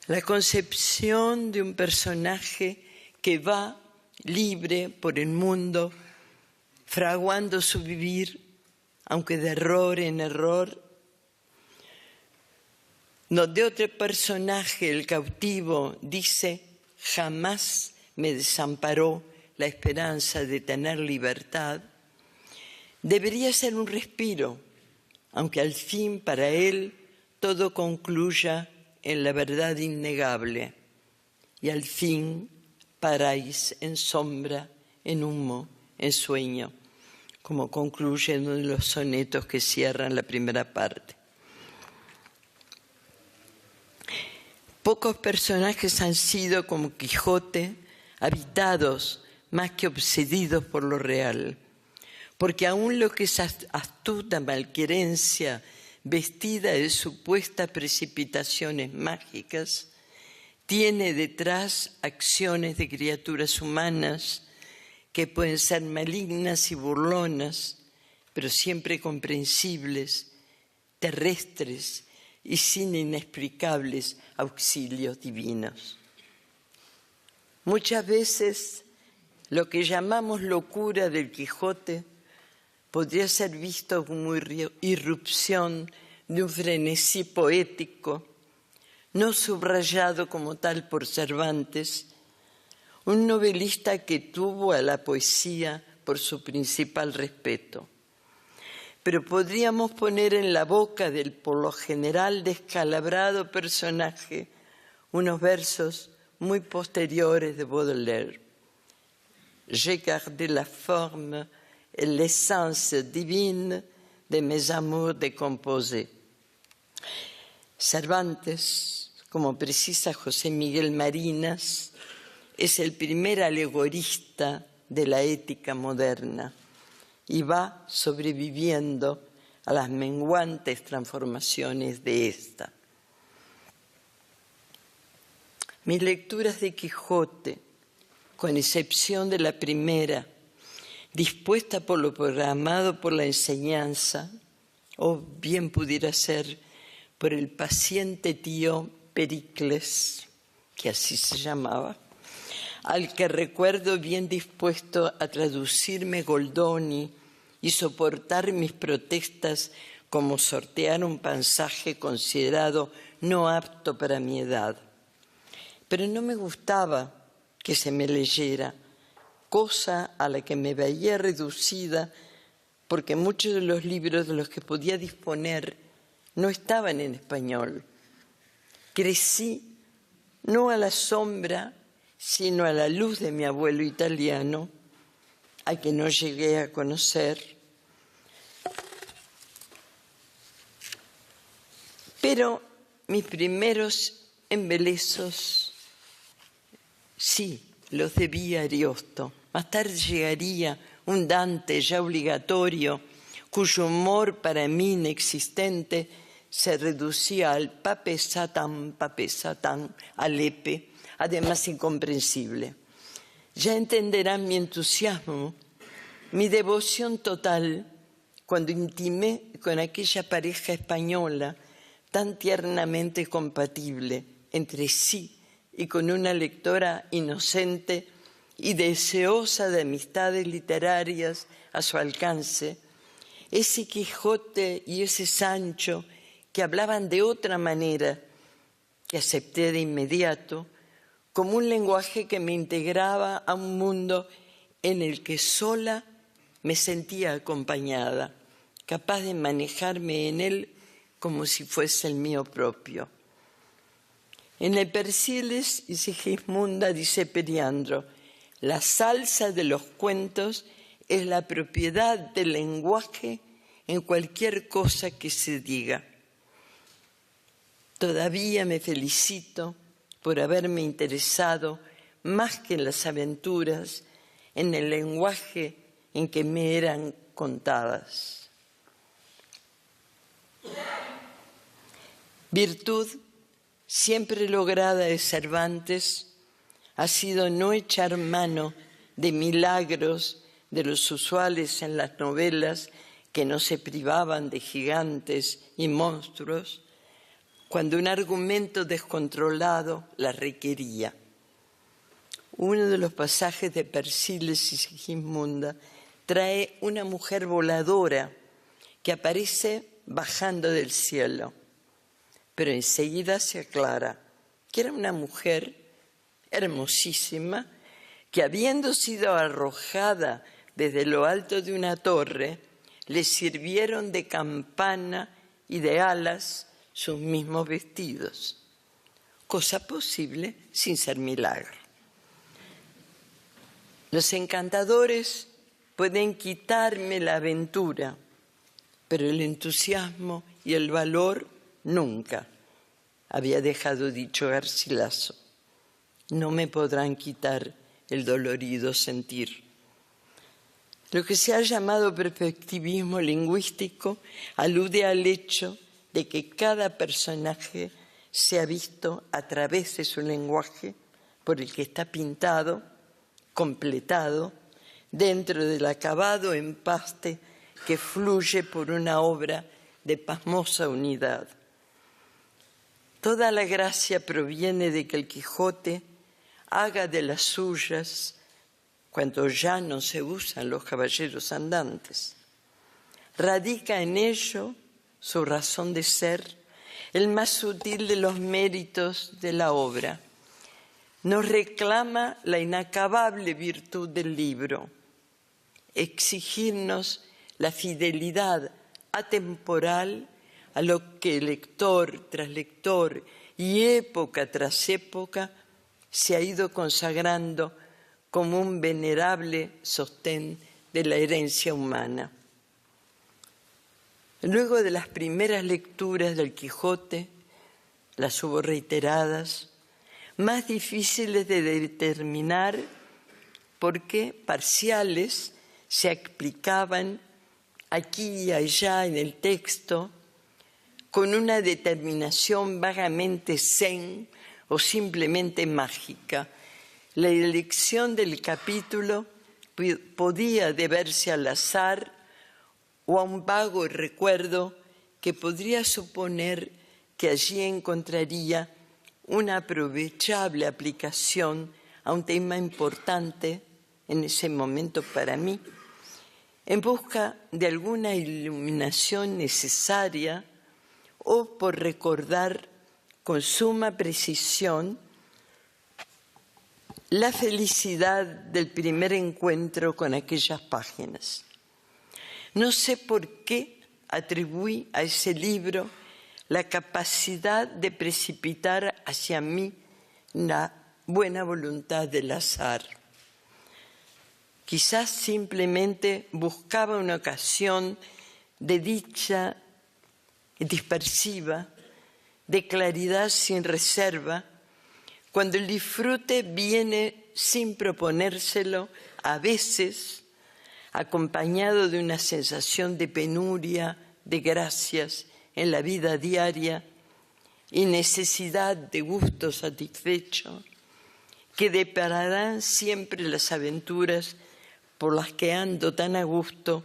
La concepción de un personaje que va libre por el mundo, fraguando su vivir, aunque de error en error. No, de otro personaje, el cautivo, dice: jamás me desamparó la esperanza de tener libertad. Debería ser un respiro, aunque al fin para él todo concluya en la verdad innegable, y al fin paráis en sombra, en humo, en sueño, como concluye uno de los sonetos que cierran la primera parte. Pocos personajes han sido como Quijote, habitados más que obsedidos por lo real, porque aún lo que es astuta malquerencia, vestida de supuestas precipitaciones mágicas, tiene detrás acciones de criaturas humanas que pueden ser malignas y burlonas, pero siempre comprensibles, terrestres y sin inexplicables auxilios divinos. Muchas veces lo que llamamos locura del Quijote podría ser visto como irrupción de un frenesí poético, no subrayado como tal por Cervantes, un novelista que tuvo a la poesía por su principal respeto. Pero podríamos poner en la boca del por lo general descalabrado personaje unos versos muy posteriores de Baudelaire. J'ai gardé la forme et l'essence divine de mes amours décomposés. Cervantes, como precisa José Miguel Marinas, es el primer alegorista de la ética moderna y va sobreviviendo a las menguantes transformaciones de esta. Mis lecturas de Quijote, con excepción de la primera, dispuesta por lo programado por la enseñanza, o bien pudiera ser por el paciente tío Pericles, que así se llamaba, al que recuerdo bien dispuesto a traducirme Goldoni y soportar mis protestas como sortear un pasaje considerado no apto para mi edad. Pero no me gustaba que se me leyera, cosa a la que me veía reducida porque muchos de los libros de los que podía disponer no estaban en español. Crecí no a la sombra, sino a la luz de mi abuelo italiano, a quien no llegué a conocer. Pero mis primeros embelezos, sí, los debía a Ariosto. Más tarde llegaría un Dante ya obligatorio, cuyo humor para mí inexistente se reducía al pape satán, alepe, además incomprensible. Ya entenderán mi entusiasmo, mi devoción total, cuando intimé con aquella pareja española tan tiernamente compatible entre sí y con una lectora inocente y deseosa de amistades literarias a su alcance, ese Quijote y ese Sancho que hablaban de otra manera, que acepté de inmediato, como un lenguaje que me integraba a un mundo en el que sola me sentía acompañada, capaz de manejarme en él como si fuese el mío propio. En el Persiles y Sigismunda dice Periandro: la salsa de los cuentos es la propiedad del lenguaje en cualquier cosa que se diga. Todavía me felicito por haberme interesado más que en las aventuras, en el lenguaje en que me eran contadas. Virtud siempre lograda de Cervantes ha sido no echar mano de milagros de los usuales en las novelas que no se privaban de gigantes y monstruos, cuando un argumento descontrolado la requería. Uno de los pasajes de Persiles y Sigismunda trae una mujer voladora que aparece bajando del cielo, pero enseguida se aclara que era una mujer hermosísima que, habiendo sido arrojada desde lo alto de una torre, le sirvieron de campana y de alas sus mismos vestidos, cosa posible sin ser milagro. Los encantadores pueden quitarme la aventura, pero el entusiasmo y el valor nunca, había dejado dicho Garcilaso. No me podrán quitar el dolorido sentir. Lo que se ha llamado perspectivismo lingüístico alude al hecho de que cada personaje se ha visto a través de su lenguaje por el que está pintado, completado, dentro del acabado empaste que fluye por una obra de pasmosa unidad. Toda la gracia proviene de que el Quijote haga de las suyas cuando ya no se usan los caballeros andantes. Radica en ello su razón de ser, el más sutil de los méritos de la obra. Nos reclama la inacabable virtud del libro, exigirnos la fidelidad atemporal a lo que lector tras lector y época tras época se ha ido consagrando como un venerable sostén de la herencia humana. Luego de las primeras lecturas del Quijote, las hubo reiteradas, más difíciles de determinar porque parciales se explicaban aquí y allá en el texto con una determinación vagamente zen o simplemente mágica. La elección del capítulo podía deberse al azar o a un vago recuerdo que podría suponer que allí encontraría una aprovechable aplicación a un tema importante en ese momento para mí. en busca de alguna iluminación necesaria o por recordar con suma precisión la felicidad del primer encuentro con aquellas páginas. No sé por qué atribuí a ese libro la capacidad de precipitar hacia mí la buena voluntad del azar. Quizás simplemente buscaba una ocasión de dicha dispersiva, de claridad sin reserva, cuando el disfrute viene sin proponérselo, a veces acompañado de una sensación de penuria, de gracias en la vida diaria y necesidad de gusto satisfecho, que depararán siempre las aventuras por las que ando tan a gusto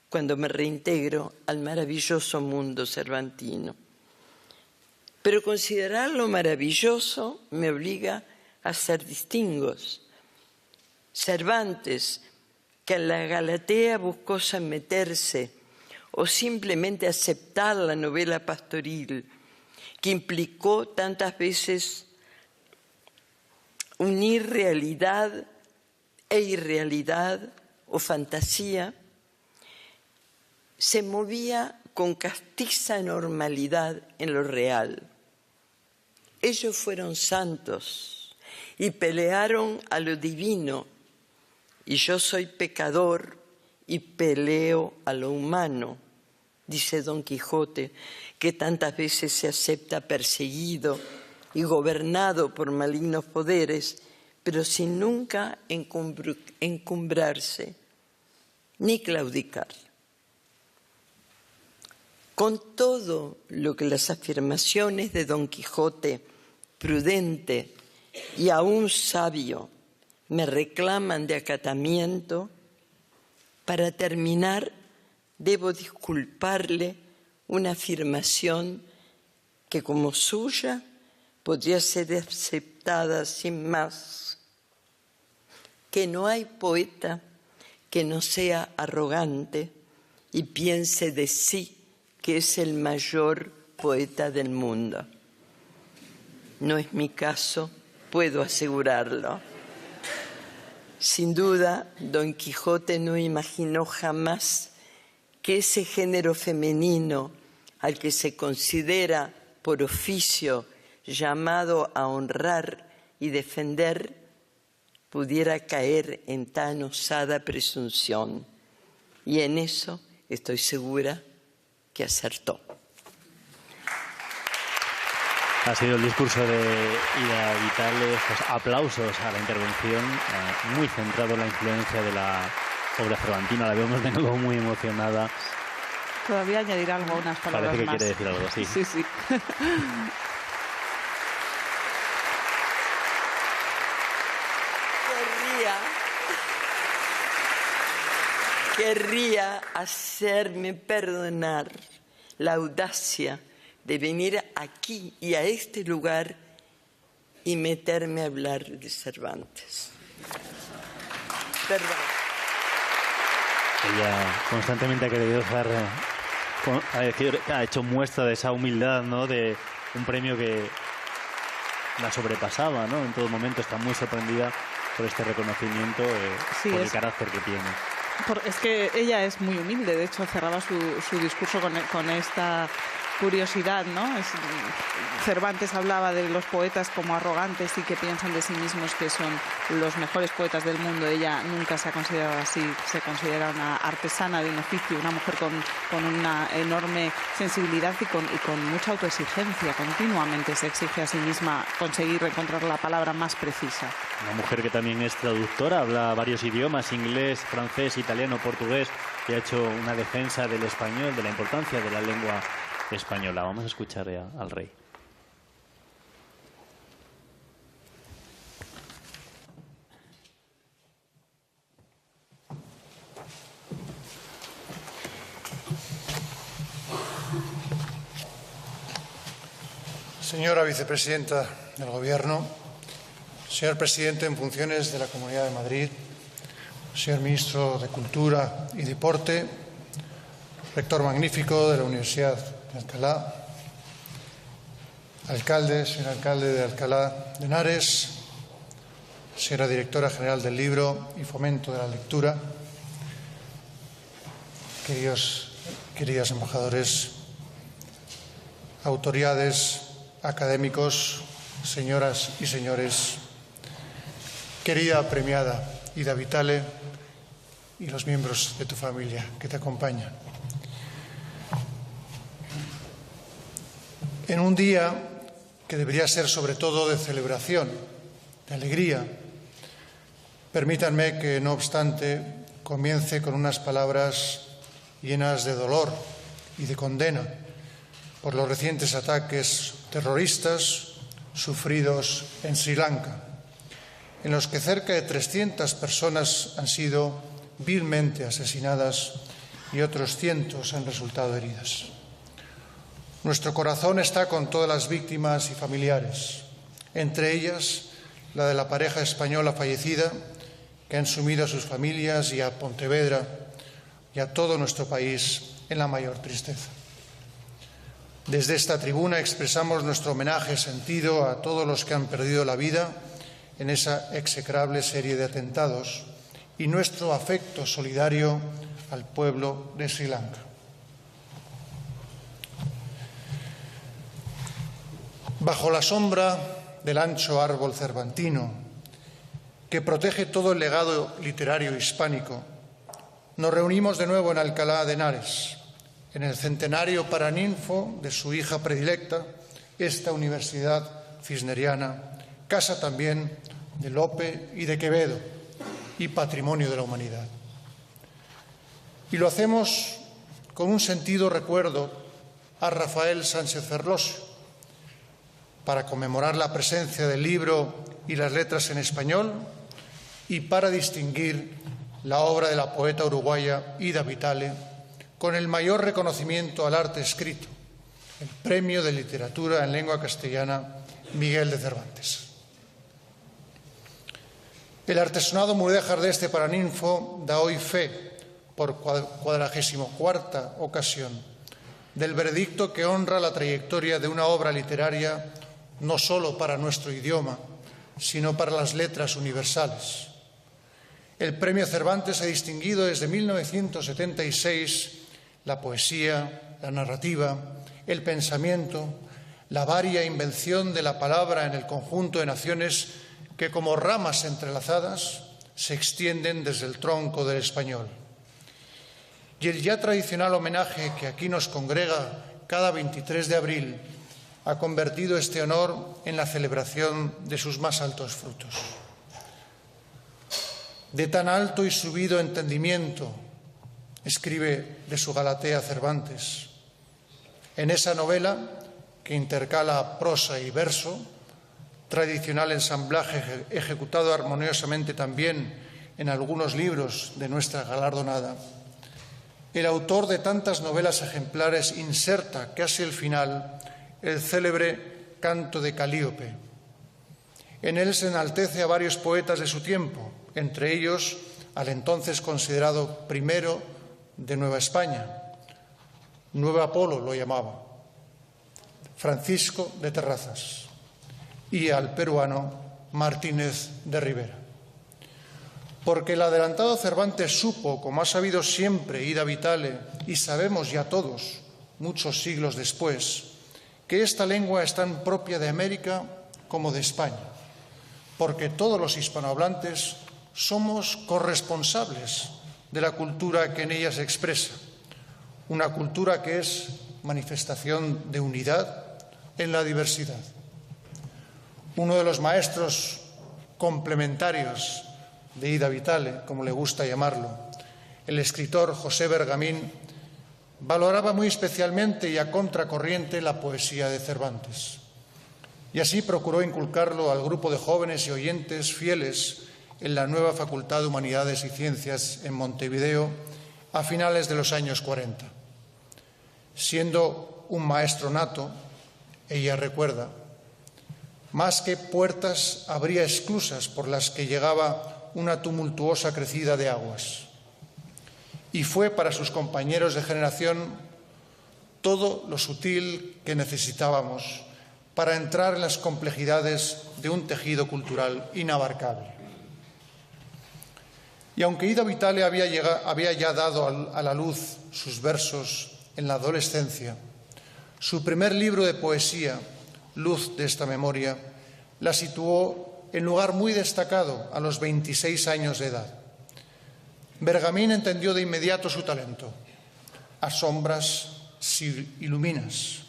cuando me reintegro al maravilloso mundo cervantino. Pero considerarlo maravilloso me obliga a hacer distingos. Cervantes, que en la Galatea buscó someterse o simplemente aceptar la novela pastoril, que implicó tantas veces unir realidad e irrealidad o fantasía, se movía con castiza normalidad en lo real. Ellos fueron santos y pelearon a lo divino, y yo soy pecador y peleo a lo humano, dice Don Quijote, que tantas veces se acepta perseguido y gobernado por malignos poderes, pero sin nunca encumbrarse ni claudicar. Con todo lo que las afirmaciones de Don Quijote, prudente y aún sabio, me reclaman de acatamiento, para terminar debo disculparle una afirmación que como suya podría ser aceptada sin más, que no hay poeta que no sea arrogante y piense de sí que es el mayor poeta del mundo. No es mi caso, puedo asegurarlo. Sin duda, Don Quijote no imaginó jamás que ese género femenino al que se considera por oficio llamado a honrar y defender pudiera caer en tan osada presunción. Y en eso estoy segura que acertó. Ha sido el discurso de Ida Vitale, estos aplausos a la intervención, muy centrado en la influencia de la obra cervantina. La vemos de nuevo muy emocionada. Todavía añadir algo, unas palabras Parece que más. quiere decir algo, sí. Sí, sí. Querría hacerme perdonar la audacia de venir aquí y a este lugar y meterme a hablar de Cervantes. Perdón. Ella constantemente ha querido ha hecho muestra de esa humildad, ¿no? De un premio que la sobrepasaba, ¿no? En todo momento está muy sorprendida por este reconocimiento, Sí, por el carácter que tiene. Es que ella es muy humilde, de hecho cerraba su discurso con esta curiosidad, ¿no? Cervantes hablaba de los poetas como arrogantes y que piensan de sí mismos que son los mejores poetas del mundo. Ella nunca se ha considerado así, se considera una artesana de un oficio, una mujer con una enorme sensibilidad y con mucha autoexigencia. Continuamente se exige a sí misma conseguir encontrar la palabra más precisa. Una mujer que también es traductora, habla varios idiomas, inglés, francés, italiano, portugués, y ha hecho una defensa del español, de la importancia de la lengua española. Vamos a escuchar al rey. Señora vicepresidenta del Gobierno, señor presidente en funciones de la Comunidad de Madrid, señor ministro de Cultura y Deporte, rector magnífico de la Universidad de Alcalá, alcalde, señor alcalde de Alcalá de Henares, señora directora general del Libro y Fomento de la Lectura, queridas embajadores, autoridades, académicos, señoras y señores, querida premiada Ida Vitale y los miembros de tu familia que te acompañan. En un día que debería ser sobre todo de celebración, de alegría, permítanme que, no obstante, comience con unas palabras llenas de dolor y de condena por los recientes ataques terroristas sufridos en Sri Lanka, en los que cerca de 300 personas han sido vilmente asesinadas y otros cientos han resultado heridas. Nuestro corazón está con todas las víctimas y familiares, entre ellas la de la pareja española fallecida, que han sumido a sus familias y a Pontevedra y a todo nuestro país en la mayor tristeza. Desde esta tribuna expresamos nuestro homenaje sentido a todos los que han perdido la vida en esa execrable serie de atentados y nuestro afecto solidario al pueblo de Sri Lanka. Bajo la sombra del ancho árbol cervantino que protege todo el legado literario hispánico, nos reunimos de nuevo en Alcalá de Henares, en el centenario paraninfo de su hija predilecta, esta universidad cisneriana, casa también de Lope y de Quevedo y patrimonio de la humanidad. Y lo hacemos con un sentido recuerdo a Rafael Sánchez Ferlosio, para conmemorar la presencia del libro y las letras en español y para distinguir la obra de la poeta uruguaya Ida Vitale con el mayor reconocimiento al arte escrito, el Premio de Literatura en Lengua Castellana Miguel de Cervantes. El artesonado mudéjar de este paraninfo da hoy fe, por 44ª ocasión, del veredicto que honra la trayectoria de una obra literaria no solo para nuestro idioma, sino para las letras universales. El Premio Cervantes ha distinguido desde 1976 la poesía, la narrativa, el pensamiento, la varia invención de la palabra en el conjunto de naciones que, como ramas entrelazadas, se extienden desde el tronco del español. Y el ya tradicional homenaje que aquí nos congrega cada 23 de abril ha convertido este honor en la celebración de sus más altos frutos. De tan alto y subido entendimiento, escribe de su Galatea Cervantes, en esa novela que intercala prosa y verso, tradicional ensamblaje ejecutado armoniosamente también en algunos libros de nuestra galardonada. El autor de tantas novelas ejemplares inserta casi al final el célebre Canto de Calíope. En él se enaltece a varios poetas de su tiempo, entre ellos al entonces considerado primero de Nueva España, Nuevo Apolo lo llamaba, Francisco de Terrazas, y al peruano Martínez de Rivera. Porque el adelantado Cervantes supo, como ha sabido siempre Ida Vitale, y sabemos ya todos, muchos siglos después, que esta lengua es tan propia de América como de España, porque todos los hispanohablantes somos corresponsables de la cultura que en ella se expresa, una cultura que es manifestación de unidad en la diversidad. Uno de los maestros complementarios de Ida Vitale, como le gusta llamarlo, el escritor José Bergamín, valoraba muy especialmente y a contracorriente la poesía de Cervantes. Y así procuró inculcarlo al grupo de jóvenes y oyentes fieles en la nueva Facultad de Humanidades y Ciencias en Montevideo a finales de los años 40. Siendo un maestro nato, ella recuerda, más que puertas habría esclusas por las que llegaba una tumultuosa crecida de aguas. Y fue para sus compañeros de generación todo lo sutil que necesitábamos para entrar en las complejidades de un tejido cultural inabarcable. Y aunque Ida Vitale había ya dado a la luz sus versos en la adolescencia, su primer libro de poesía, Luz de esta memoria, la situó en lugar muy destacado a los 26 años de edad. Bergamín entendió de inmediato su talento. Asombras si iluminas,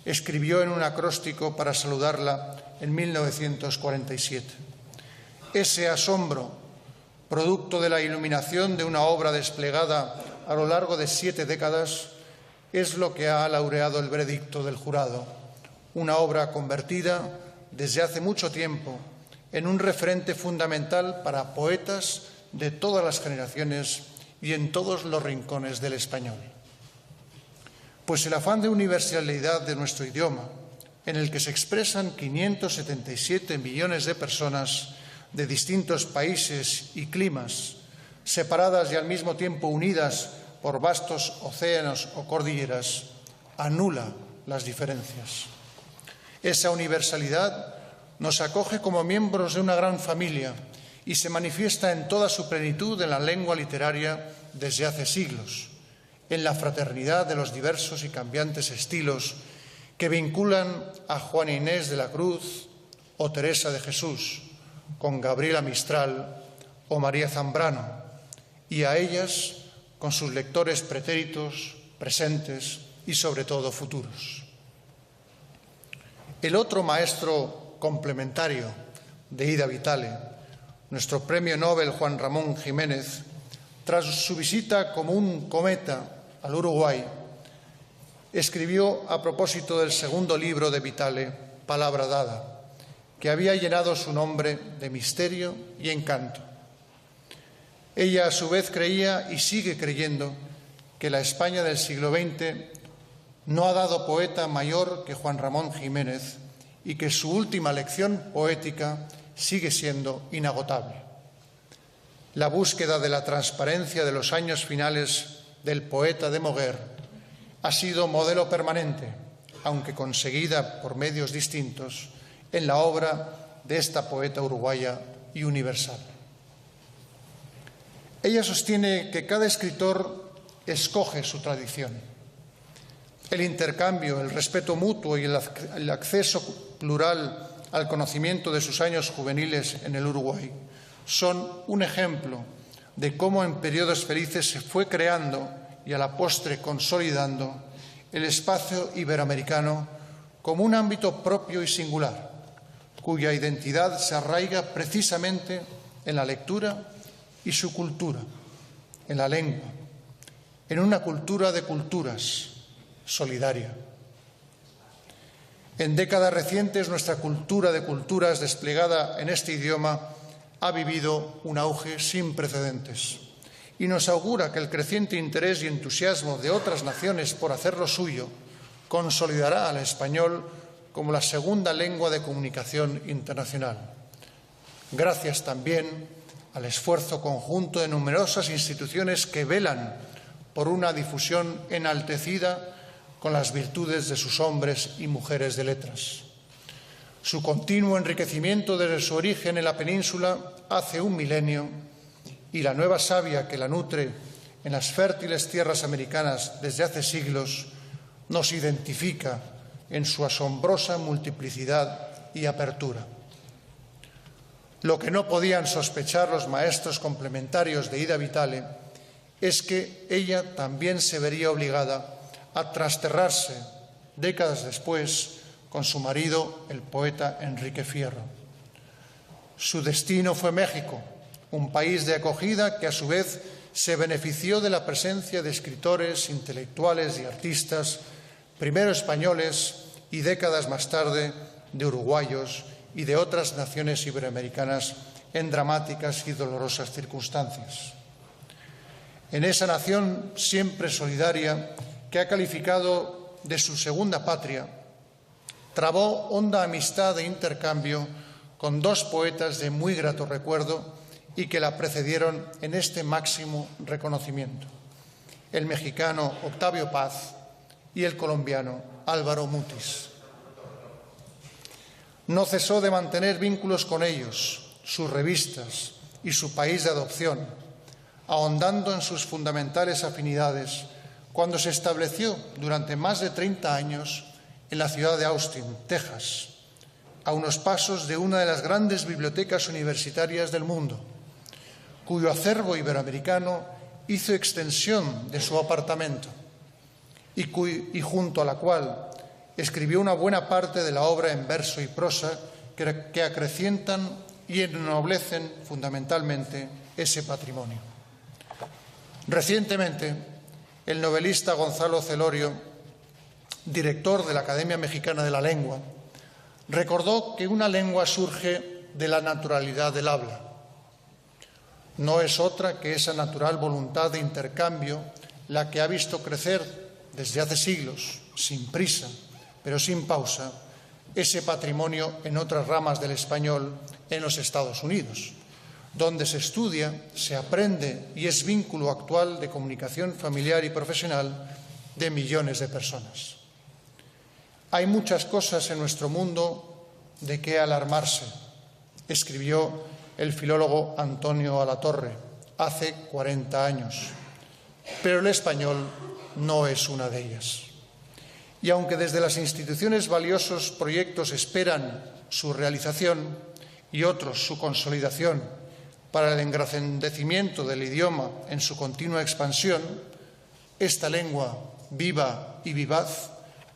escribió en un acróstico para saludarla en 1947. Ese asombro, producto de la iluminación de una obra desplegada a lo largo de 7 décadas, es lo que ha laureado el veredicto del jurado, una obra convertida desde hace mucho tiempo en un referente fundamental para poetas de todas las generaciones y en todos los rincones del español. Pues el afán de universalidad de nuestro idioma, en el que se expresan 577 millones de personas de distintos países y climas, separadas y al mismo tiempo unidas por vastos océanos o cordilleras, anula las diferencias. Esa universalidad nos acoge como miembros de una gran familia y se manifiesta en toda su plenitud en la lengua literaria desde hace siglos, en la fraternidad de los diversos y cambiantes estilos que vinculan a Juana Inés de la Cruz o Teresa de Jesús con Gabriela Mistral o María Zambrano, y a ellas con sus lectores pretéritos, presentes y sobre todo futuros. El otro maestro complementario de Ida Vitale, nuestro premio Nobel Juan Ramón Jiménez, tras su visita como un cometa al Uruguay, escribió a propósito del segundo libro de Vitale, Palabra dada, que había llenado su nombre de misterio y encanto. Ella, a su vez, creía y sigue creyendo que la España del siglo XX no ha dado poeta mayor que Juan Ramón Jiménez y que su última lección poética sigue siendo inagotable. La búsqueda de la transparencia de los años finales del poeta de Moguer ha sido modelo permanente, aunque conseguida por medios distintos, en la obra de esta poeta uruguaya y universal. Ella sostiene que cada escritor escoge su tradición. El intercambio, el respeto mutuo y el acceso plural al conocimiento de sus años juveniles en el Uruguay son un ejemplo de cómo en periodos felices se fue creando y a la postre consolidando el espacio iberoamericano como un ámbito propio y singular, cuya identidad se arraiga precisamente en la lectura y su cultura, en la lengua, en una cultura de culturas, solidaria. En décadas recientes, nuestra cultura de culturas desplegada en este idioma ha vivido un auge sin precedentes y nos augura que el creciente interés y entusiasmo de otras naciones por hacerlo suyo consolidará al español como la segunda lengua de comunicación internacional, gracias también al esfuerzo conjunto de numerosas instituciones que velan por una difusión enaltecida con las virtudes de sus hombres y mujeres de letras. Su continuo enriquecimiento desde su origen en la península hace un milenio y la nueva savia que la nutre en las fértiles tierras americanas desde hace siglos nos identifica en su asombrosa multiplicidad y apertura. Lo que no podían sospechar los maestros complementarios de Ida Vitale es que ella también se vería obligada a trasterrarse décadas después con su marido, el poeta Enrique Fierro. Su destino fue México, un país de acogida que a su vez se benefició de la presencia de escritores, intelectuales y artistas, primero españoles y décadas más tarde de uruguayos y de otras naciones iberoamericanas en dramáticas y dolorosas circunstancias. En esa nación siempre solidaria que ha calificado de su segunda patria, trabó honda amistad e intercambio con dos poetas de muy grato recuerdo y que la precedieron en este máximo reconocimiento: el mexicano Octavio Paz y el colombiano Álvaro Mutis. No cesó de mantener vínculos con ellos, sus revistas y su país de adopción, ahondando en sus fundamentales afinidades cuando se estableció durante más de 30 años en la ciudad de Austin, Texas, a unos pasos de una de las grandes bibliotecas universitarias del mundo, cuyo acervo iberoamericano hizo extensión de su apartamento y junto a la cual escribió una buena parte de la obra en verso y prosa que acrecientan y ennoblecen fundamentalmente ese patrimonio. Recientemente, el novelista Gonzalo Celorio, director de la Academia Mexicana de la Lengua, recordó que una lengua surge de la naturalidad del habla. No es otra que esa natural voluntad de intercambio la que ha visto crecer desde hace siglos, sin prisa, pero sin pausa, ese patrimonio en otras ramas del español en los Estados Unidos, donde se estudia, se aprende y es vínculo actual de comunicación familiar y profesional de millones de personas. Hay muchas cosas en nuestro mundo de qué alarmarse, escribió el filólogo Antonio Alatorre hace 40 años, pero el español no es una de ellas. Y aunque desde las instituciones valiosos proyectos esperan su realización y otros su consolidación para el engrandecimiento del idioma en su continua expansión, esta lengua viva y vivaz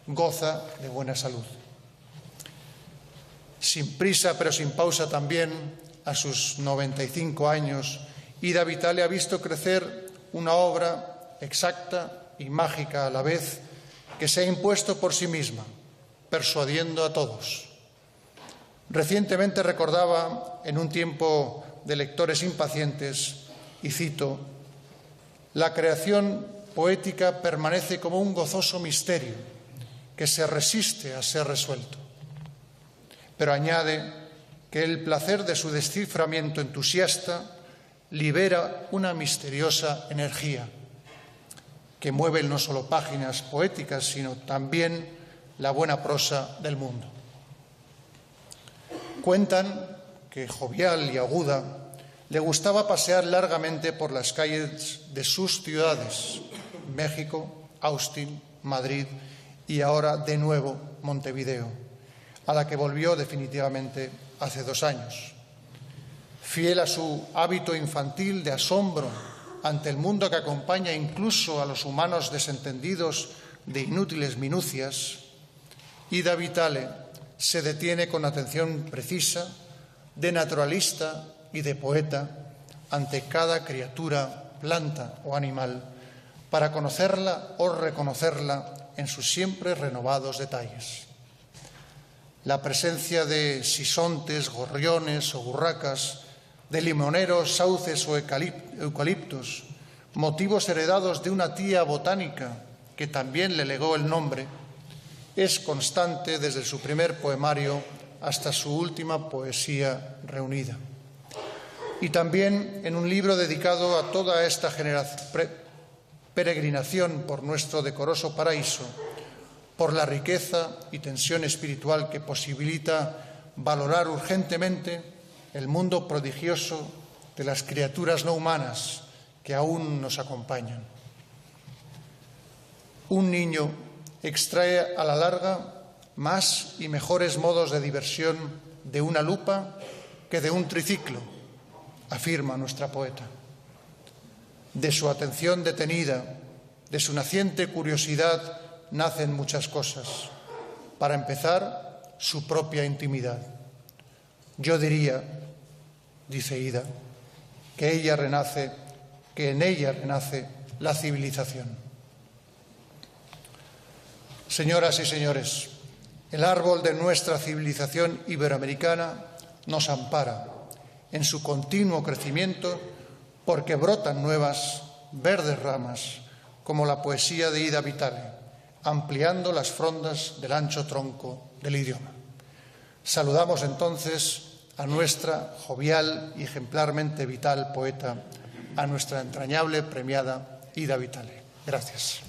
goza de buena salud. Sin prisa pero sin pausa también, a sus 95 años, Ida Vitale ha visto crecer una obra exacta y mágica a la vez que se ha impuesto por sí misma, persuadiendo a todos. Recientemente recordaba en un tiempo de lectores impacientes, y cito: «La creación poética permanece como un gozoso misterio que se resiste a ser resuelto». Pero añade que el placer de su desciframiento entusiasta libera una misteriosa energía que mueve no solo páginas poéticas, sino también la buena prosa del mundo. Cuentan que, jovial y aguda, le gustaba pasear largamente por las calles de sus ciudades, México, Austin, Madrid y ahora de nuevo Montevideo, a la que volvió definitivamente hace 2 años. Fiel a su hábito infantil de asombro ante el mundo que acompaña incluso a los humanos desentendidos de inútiles minucias, Ida Vitale se detiene con atención precisa, de naturalista y de poeta, ante cada criatura, planta o animal, para conocerla o reconocerla en sus siempre renovados detalles. La presencia de sisontes, gorriones o burracas, de limoneros, sauces o eucaliptos, motivos heredados de una tía botánica que también le legó el nombre, es constante desde su primer poemario hasta su última poesía reunida. Y también en un libro dedicado a toda esta peregrinación por nuestro decoroso paraíso, por la riqueza y tensión espiritual que posibilita valorar urgentemente el mundo prodigioso de las criaturas no humanas que aún nos acompañan. Un niño extrae a la larga más y mejores modos de diversión de una lupa que de un triciclo, afirma nuestra poeta. De su atención detenida, de su naciente curiosidad, nacen muchas cosas. Para empezar, su propia intimidad. Yo diría, dice Ida, que en ella renace la civilización. Señoras y señores, el árbol de nuestra civilización iberoamericana nos ampara en su continuo crecimiento porque brotan nuevas, verdes ramas, como la poesía de Ida Vitale, ampliando las frondas del ancho tronco del idioma. Saludamos entonces a nuestra jovial y ejemplarmente vital poeta, a nuestra entrañable premiada Ida Vitale. Gracias.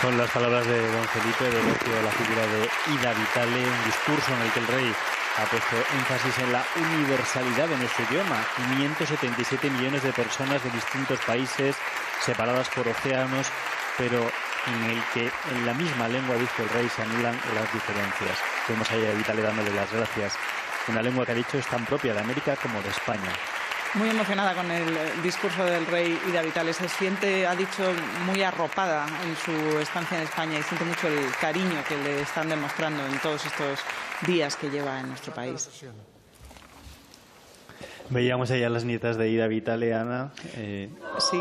Son las palabras de don Felipe de elogio a la figura de Ida Vitale, un discurso en el que el rey ha puesto énfasis en la universalidad de nuestro idioma. 577 millones de personas de distintos países, separadas por océanos, pero en el que en la misma lengua, dijo el rey, se anulan las diferencias. Vemos a Ida Vitale dándole las gracias. Una lengua que ha dicho es tan propia de América como de España. Muy emocionada con el discurso del rey Ida Vitale. Se siente, ha dicho, muy arropada en su estancia en España y siente mucho el cariño que le están demostrando en todos estos días que lleva en nuestro país. Veíamos allá las nietas de Ida Vitale, Ana. Sí.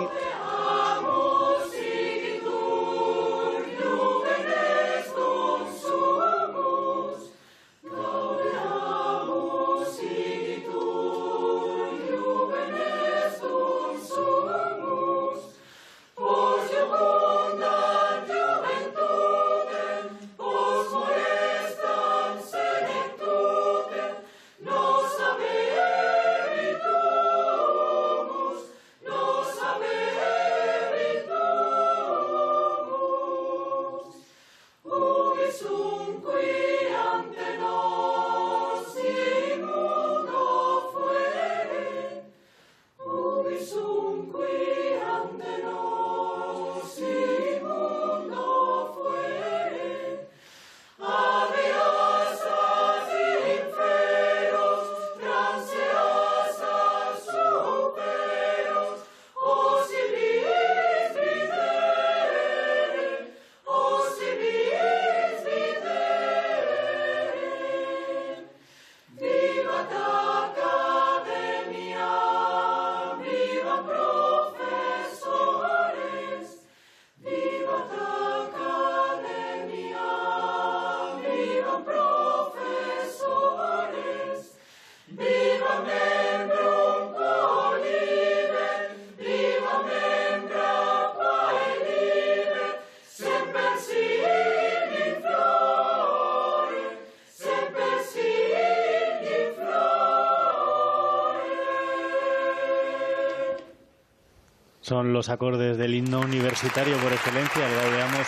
Son los acordes del himno universitario por excelencia, el Gaudeamus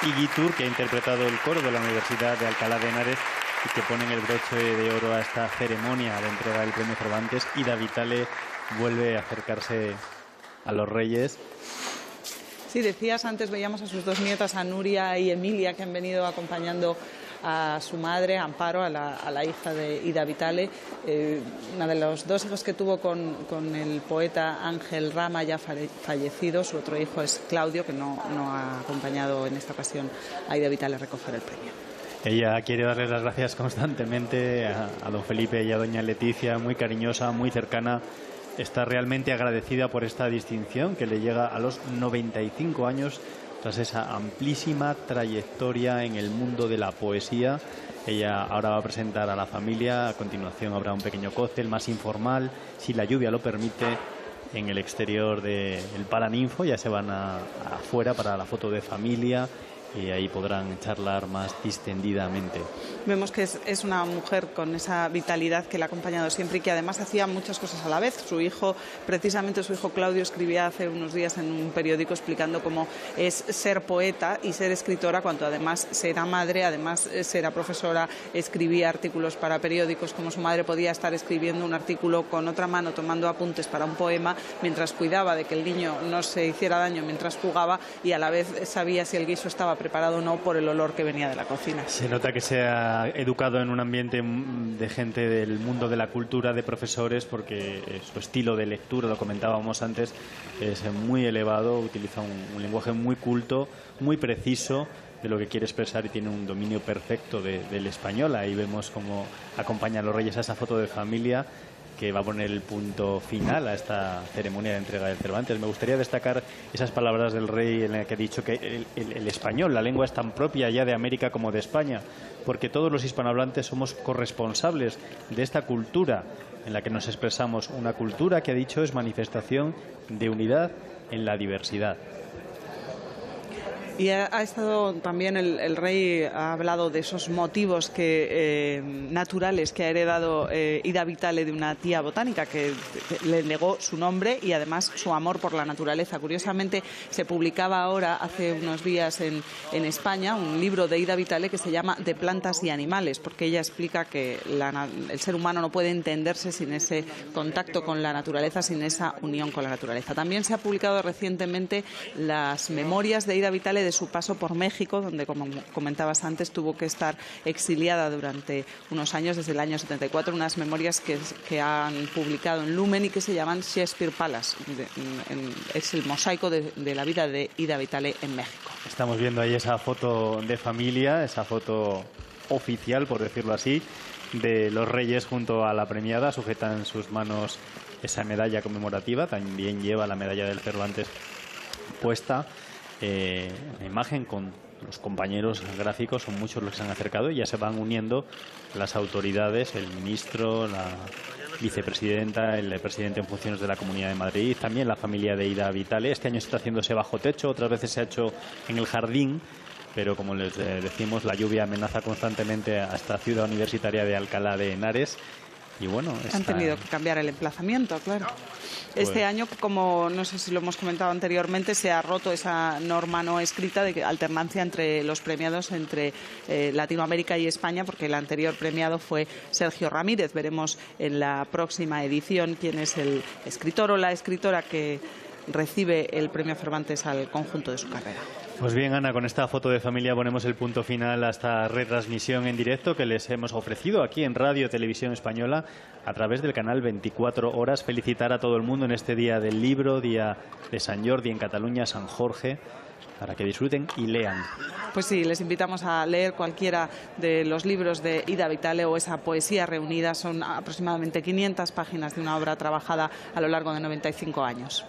Igitur, que ha interpretado el coro de la Universidad de Alcalá de Henares y que ponen el broche de oro a esta ceremonia de entrega del Premio Cervantes. Ida Vitale vuelve a acercarse a los reyes. Sí, decías antes, veíamos a sus dos nietas, a Nuria y Emilia, que han venido acompañando a su madre, Amparo, a la hija de Ida Vitale. Una de los dos hijos que tuvo con el poeta Ángel Rama, ya fallecido. Su otro hijo es Claudio, que no ha acompañado en esta ocasión a Ida Vitale a recoger el premio. Ella quiere darle las gracias constantemente a don Felipe y a doña Leticia, muy cariñosa, muy cercana. Está realmente agradecida por esta distinción que le llega a los 95 años tras esa amplísima trayectoria en el mundo de la poesía. Ella ahora va a presentar a la familia. A continuación habrá un pequeño cóctel más informal, si la lluvia lo permite, en el exterior del Paraninfo. Ya se van afuera para la foto de familia y ahí podrán charlar más distendidamente. Vemos que es una mujer con esa vitalidad que la ha acompañado siempre y que además hacía muchas cosas a la vez. Precisamente su hijo Claudio, escribía hace unos días en un periódico explicando cómo es ser poeta y ser escritora, cuando además será madre, además será profesora, escribía artículos para periódicos, como su madre podía estar escribiendo un artículo con otra mano, tomando apuntes para un poema, mientras cuidaba de que el niño no se hiciera daño mientras jugaba, y a la vez sabía si el guiso estaba preparado o no por el olor que venía de la cocina. Se nota que se ha educado en un ambiente de gente del mundo de la cultura, de profesores, porque su estilo de lectura, lo comentábamos antes, es muy elevado, utiliza un lenguaje muy culto, muy preciso de lo que quiere expresar y tiene un dominio perfecto del español. Ahí vemos cómo acompañan los reyes a esa foto de familia que va a poner el punto final a esta ceremonia de entrega del Cervantes. Me gustaría destacar esas palabras del rey en las que ha dicho que el español, la lengua, es tan propia ya de América como de España, porque todos los hispanohablantes somos corresponsables de esta cultura en la que nos expresamos, una cultura que, ha dicho, es manifestación de unidad en la diversidad. Y ha estado también el rey ha hablado de esos motivos naturales que ha heredado Ida Vitale de una tía botánica que le negó su nombre y además su amor por la naturaleza. Curiosamente, se publicaba ahora, hace unos días en España, un libro de Ida Vitale que se llama De plantas y animales, porque ella explica que el ser humano no puede entenderse sin ese contacto con la naturaleza, sin esa unión con la naturaleza. También se ha publicado recientemente las memorias de Ida Vitale de su paso por México, donde, como comentabas antes, tuvo que estar exiliada durante unos años, desde el año 74, unas memorias que han publicado en Lumen y que se llaman Shakespeare Palace. Es el mosaico de la vida de Ida Vitale en México. Estamos viendo ahí esa foto de familia, esa foto oficial, por decirlo así, de los reyes junto a la premiada. Sujeta en sus manos esa medalla conmemorativa, también lleva la medalla del Cervantes puesta. La imagen con los compañeros gráficos, son muchos los que se han acercado y ya se van uniendo las autoridades, el ministro, la vicepresidenta, el presidente en funciones de la Comunidad de Madrid, también la familia de Ida Vitale. Este año se está haciéndose bajo techo, otras veces se ha hecho en el jardín, pero como les decimos, la lluvia amenaza constantemente a esta ciudad universitaria de Alcalá de Henares. Y bueno, han tenido que cambiar el emplazamiento, claro. Este año, como no sé si lo hemos comentado anteriormente, se ha roto esa norma no escrita de alternancia entre los premiados entre Latinoamérica y España, porque el anterior premiado fue Sergio Ramírez. Veremos en la próxima edición quién es el escritor o la escritora que recibe el premio Cervantes al conjunto de su carrera. Pues bien, Ana, con esta foto de familia ponemos el punto final a esta retransmisión en directo que les hemos ofrecido aquí en Radio Televisión Española a través del canal 24 Horas. Felicitar a todo el mundo en este Día del Libro, Día de San Jordi en Cataluña, San Jorge, para que disfruten y lean. Pues sí, les invitamos a leer cualquiera de los libros de Ida Vitale o esa poesía reunida. Son aproximadamente 500 páginas de una obra trabajada a lo largo de 95 años.